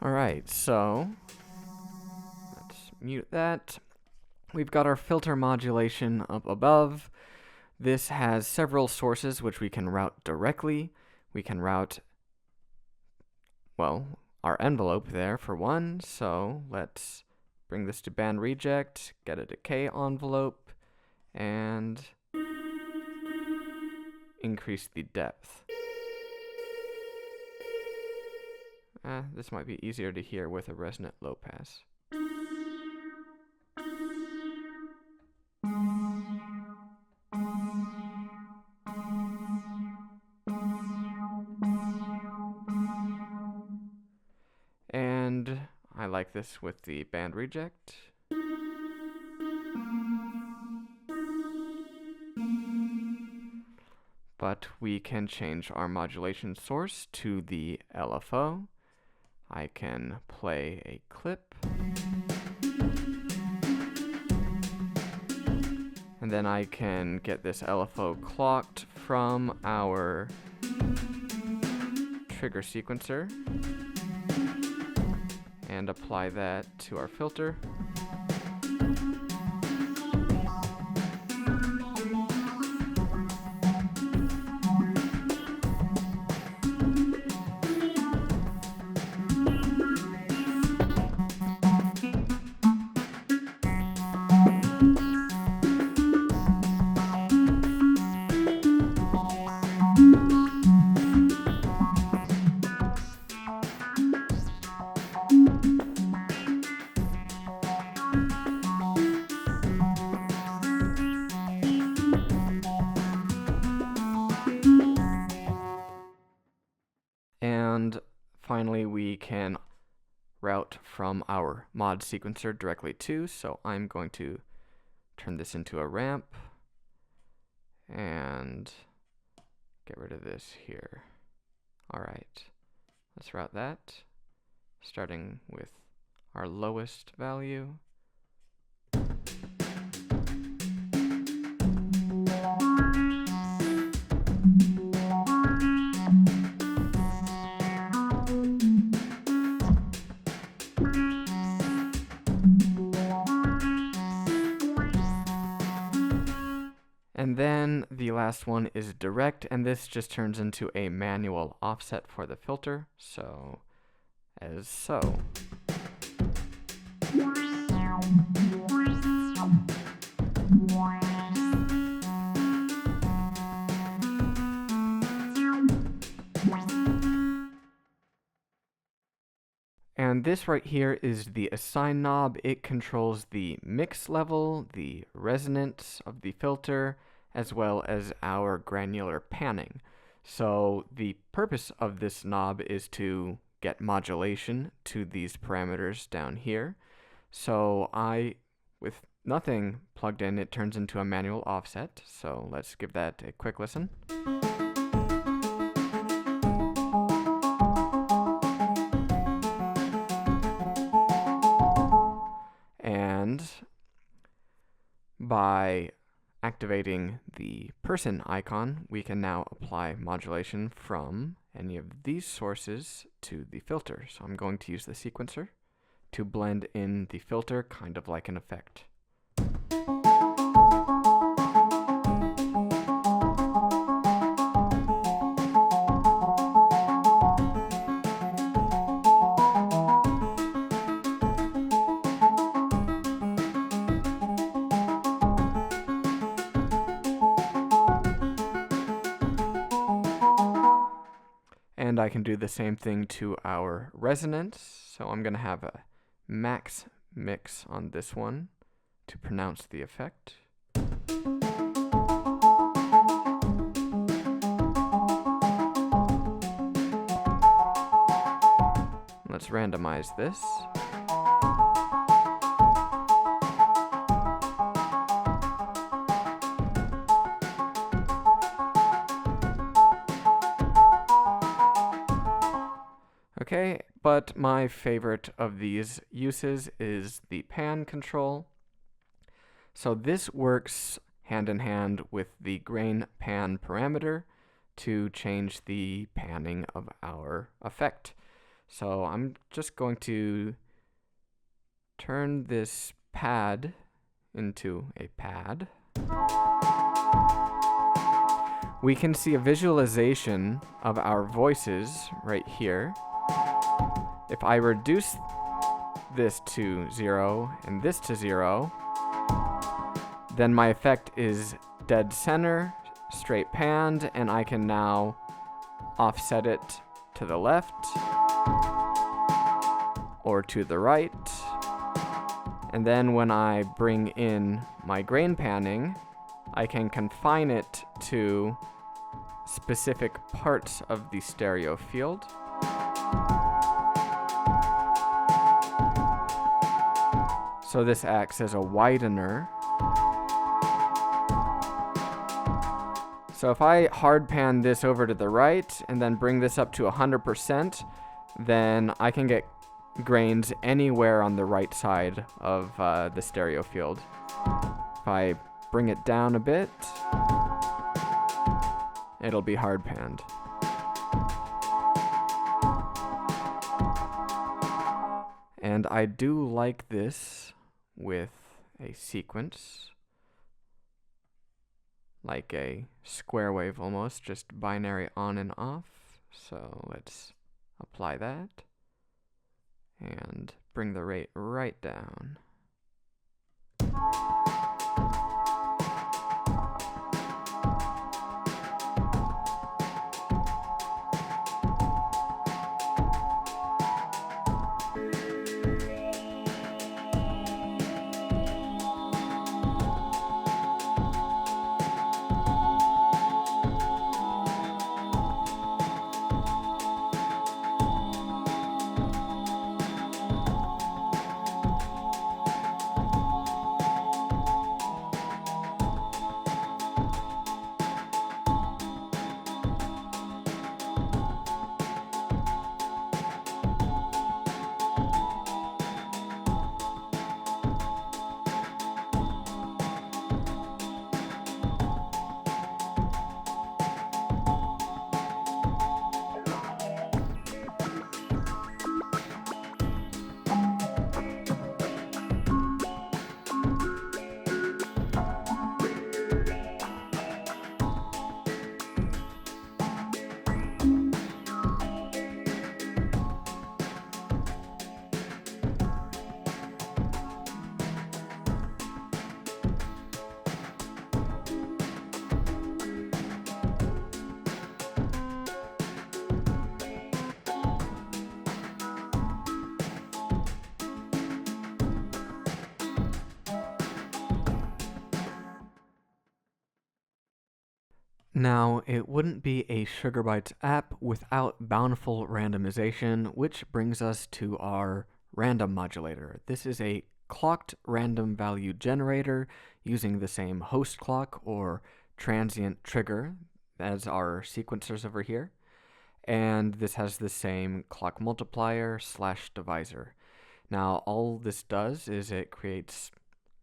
Alright, so let's mute that. We've got our filter modulation up above. This has several sources which we can route directly. We can route, well, our envelope there for one. So let's bring this to band reject, get a decay envelope, and increase the depth. This might be easier to hear with a resonant low pass. And I like this with the band reject. But we can change our modulation source to the LFO. I can play a clip. And then I can get this LFO clocked from our trigger sequencer and apply that to our filter. finally we can route from our mod sequencer directly to, so I'm going to turn this into a ramp and get rid of this here. Alright, let's route that, starting with our lowest value. And then the last one is direct, and this just turns into a manual offset for the filter, so as so. And this right here is the assign knob. It controls the mix level, the resonance of the filter, as well as our granular panning. So the purpose of this knob is to get modulation to these parameters down here. So with nothing plugged in, it turns into a manual offset. So let's give that a quick listen. And by activating the person icon, we can now apply modulation from any of these sources to the filter. So I'm going to use the sequencer to blend in the filter, kind of like an effect. And I can do the same thing to our resonance. So I'm going to have a max mix on this one to pronounce the effect. Let's randomize this. Okay, but my favorite of these uses is the pan control. So this works hand in hand with the grain pan parameter to change the panning of our effect. So I'm just going to turn this pad into a pad. We can see a visualization of our voices right here. If I reduce this to 0 and this to 0, then my effect is dead center, straight panned, and I can now offset it to the left or to the right. And then when I bring in my grain panning, I can confine it to specific parts of the stereo field. So this acts as a widener. So if I hard pan this over to the right and then bring this up to 100%, then I can get grains anywhere on the right side of the stereo field. If I bring it down a bit, it'll be hard panned. And I do like this with a sequence, like a square wave almost, just binary on and off. So let's apply that and bring the rate right down. Now, it wouldn't be a Sugar Bytes app without bountiful randomization, which brings us to our random modulator. This is a clocked random value generator using the same host clock or transient trigger as our sequencers over here. And this has the same clock multiplier / divisor. Now, all this does is it creates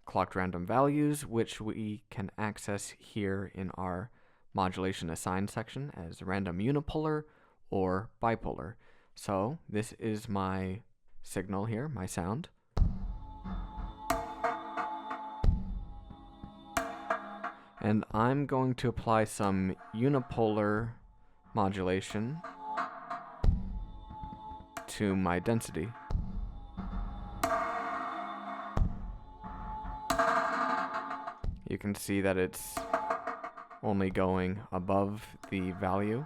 clocked random values, which we can access here in our modulation assign section as random unipolar or bipolar. So this is my signal here, my sound. And I'm going to apply some unipolar modulation to my density. You can see that it's only going above the value.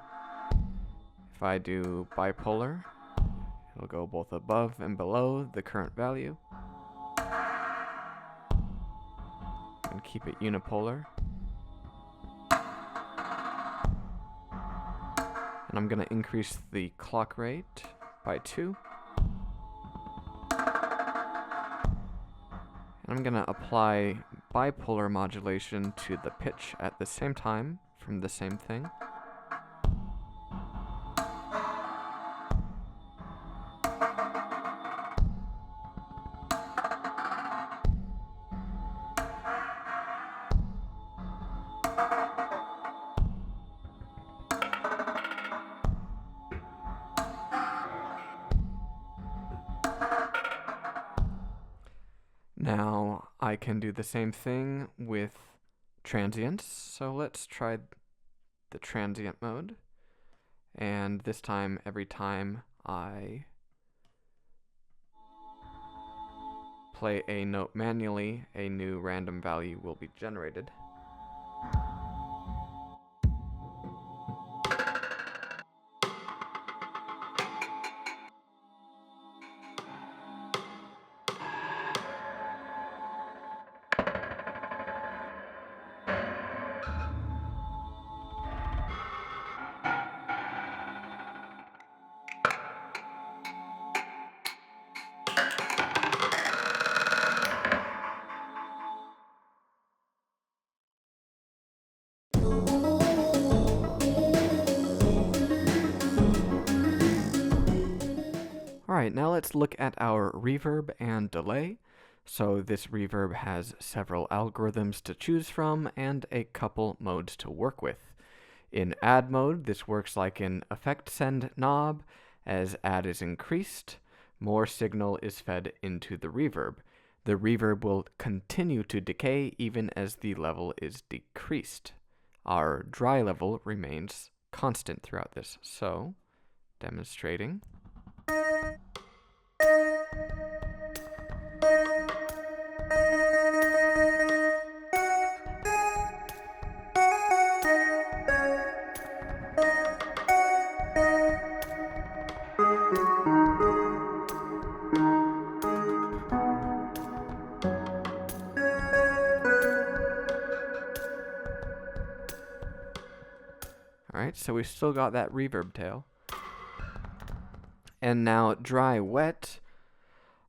If I do bipolar, it'll go both above and below the current value. And keep it unipolar. And I'm going to increase the clock rate by 2. And I'm going to apply bipolar modulation to the pitch at the same time from the same thing. Now I can do the same thing with transients. So let's try the transient mode. And this time, every time I play a note manually, a new random value will be generated. Alright, now let's look at our reverb and delay. So this reverb has several algorithms to choose from and a couple modes to work with. In add mode, this works like an effect send knob. As add is increased, more signal is fed into the reverb. The reverb will continue to decay even as the level is decreased. Our dry level remains constant throughout this. So, demonstrating. Alright, so we've still got that reverb tail. And now dry wet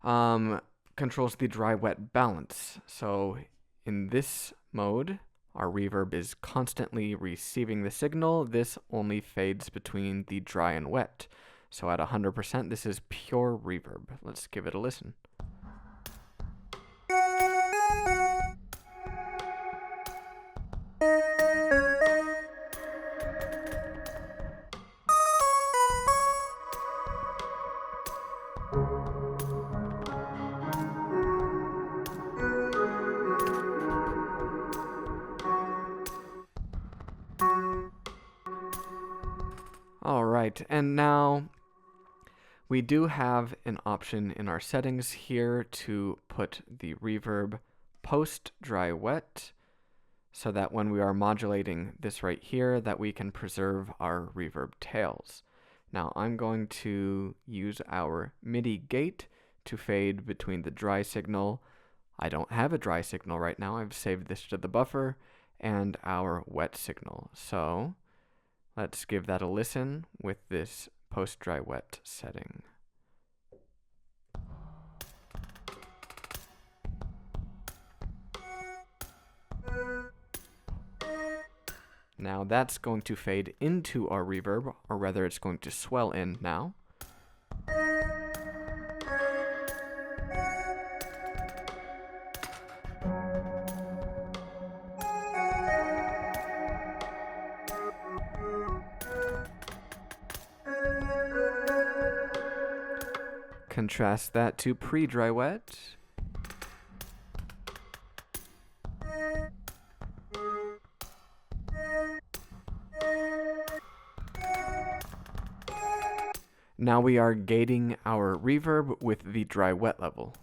controls the dry wet balance. So in this mode, our reverb is constantly receiving the signal. This only fades between the dry and wet. So at 100%, this is pure reverb. Let's give it a listen. Alright, and now we do have an option in our settings here to put the reverb post dry wet so that when we are modulating this right here that we can preserve our reverb tails. Now I'm going to use our MIDI gate to fade between the dry signal. I don't have a dry signal right now. I've saved this to the buffer, and our wet signal. So let's give that a listen with this post-dry wet setting. Now that's going to fade into our reverb, or rather it's going to swell in now. Contrast that to pre-dry wet. Now we are gating our reverb with the dry wet level.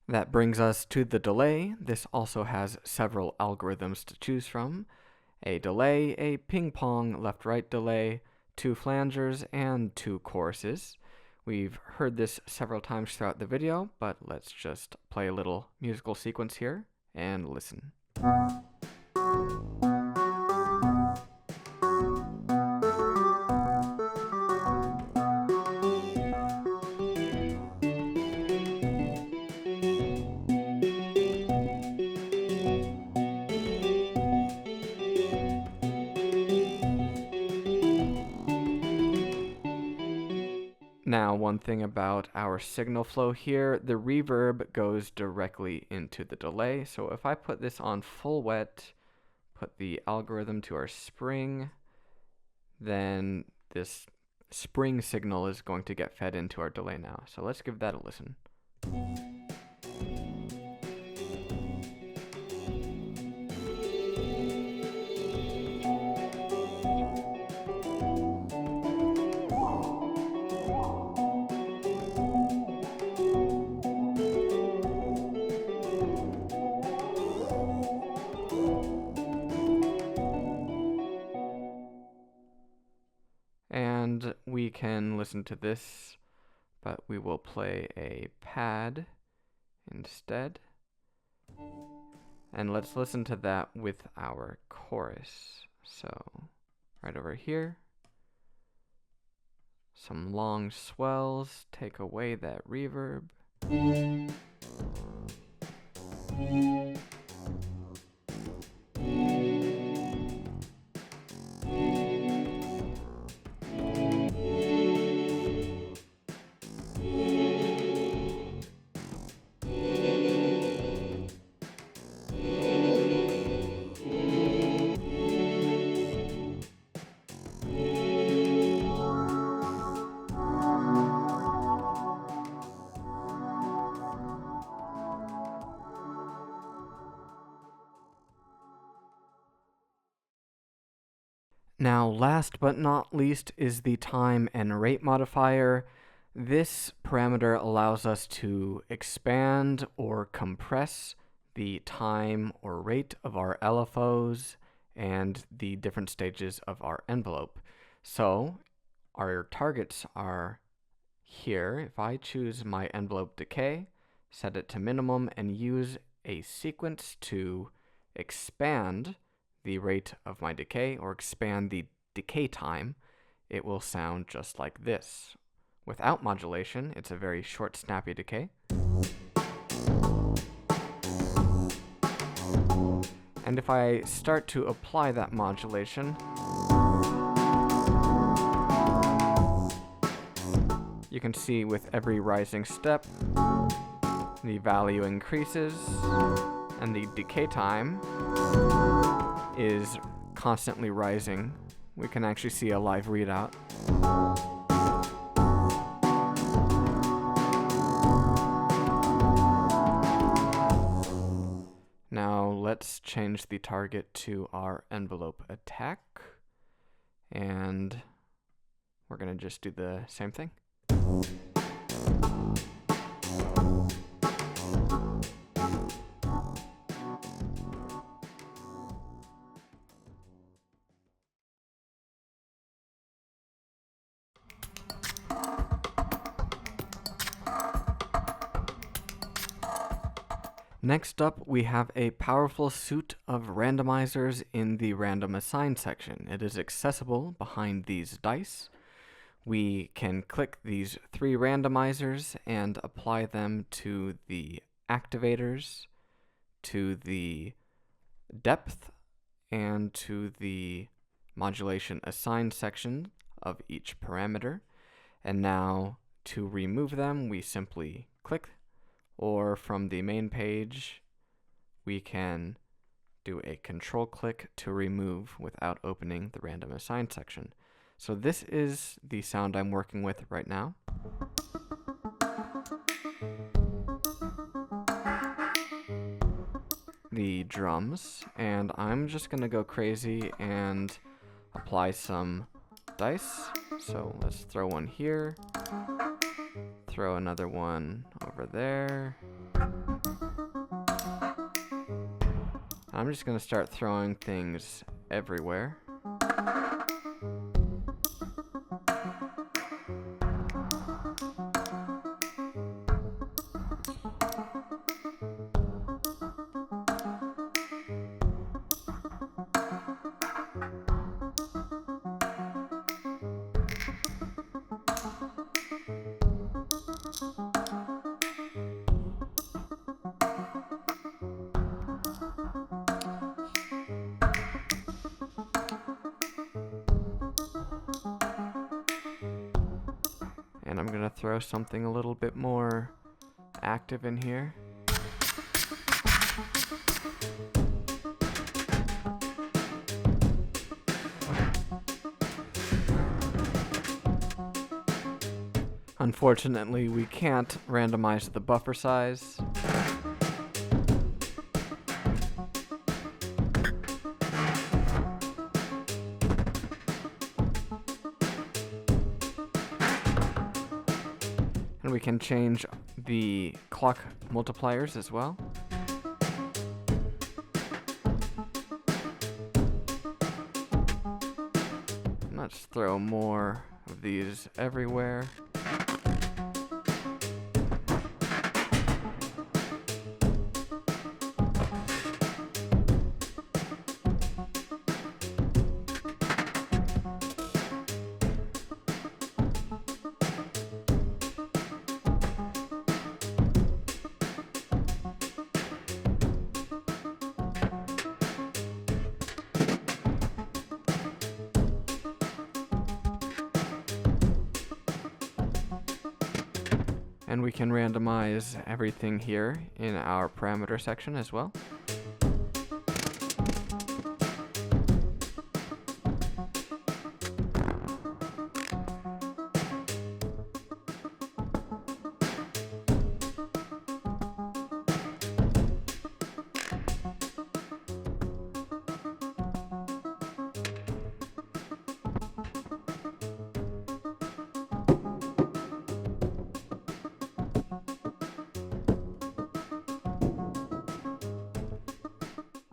That brings us to the delay. This also has several algorithms to choose from. A delay, a ping-pong left-right delay, 2 flangers, and 2 choruses. We've heard this several times throughout the video, but let's just play a little musical sequence here and listen. Now, one thing about our signal flow here, the reverb goes directly into the delay. So if I put this on full wet, put the algorithm to our spring, then this spring signal is going to get fed into our delay now. So let's give that a listen. And we can listen to this, but we will play a pad instead. And let's listen to that with our chorus. So right over here, some long swells take away that reverb. Now, last but not least is the time and rate modifier. This parameter allows us to expand or compress the time or rate of our LFOs and the different stages of our envelope. So our targets are here. If I choose my envelope decay, set it to minimum, and use a sequence to expand the rate of my decay or expand the decay time, it will sound just like this. Without modulation, it's a very short, snappy decay. And if I start to apply that modulation, you can see with every rising step, the value increases and the decay time is constantly rising. We can actually see a live readout. Now let's change the target to our envelope attack, and we're going to just do the same thing. Next up, we have a powerful suite of randomizers in the random assign section. It is accessible behind these dice. We can click these 3 randomizers and apply them to the activators, to the depth, and to the modulation assign section of each parameter. And now to remove them, we simply click, or from the main page, we can do a control click to remove without opening the random assign section. So this is the sound I'm working with right now. The drums, and I'm just gonna go crazy and apply some dice. So let's throw one here, throw another one over there. I'm just gonna start throwing things everywhere. And I'm gonna throw something a little bit more active in here. Unfortunately, we can't randomize the buffer size. And we can change the clock multipliers as well. Let's throw more of these everywhere. And we can randomize everything here in our parameter section as well.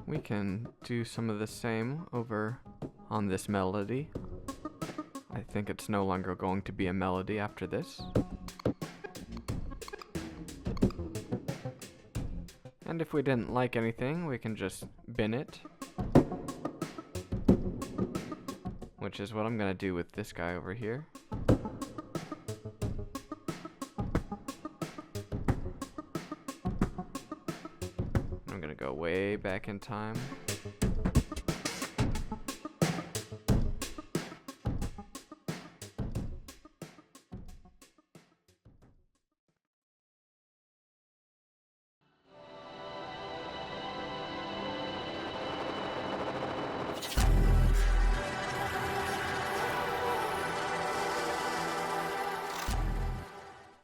We can do some of the same over on this melody. I think it's no longer going to be a melody after this. And if we didn't like anything, we can just bin it. Which is what I'm gonna do with this guy over here. I'm gonna go way back in time.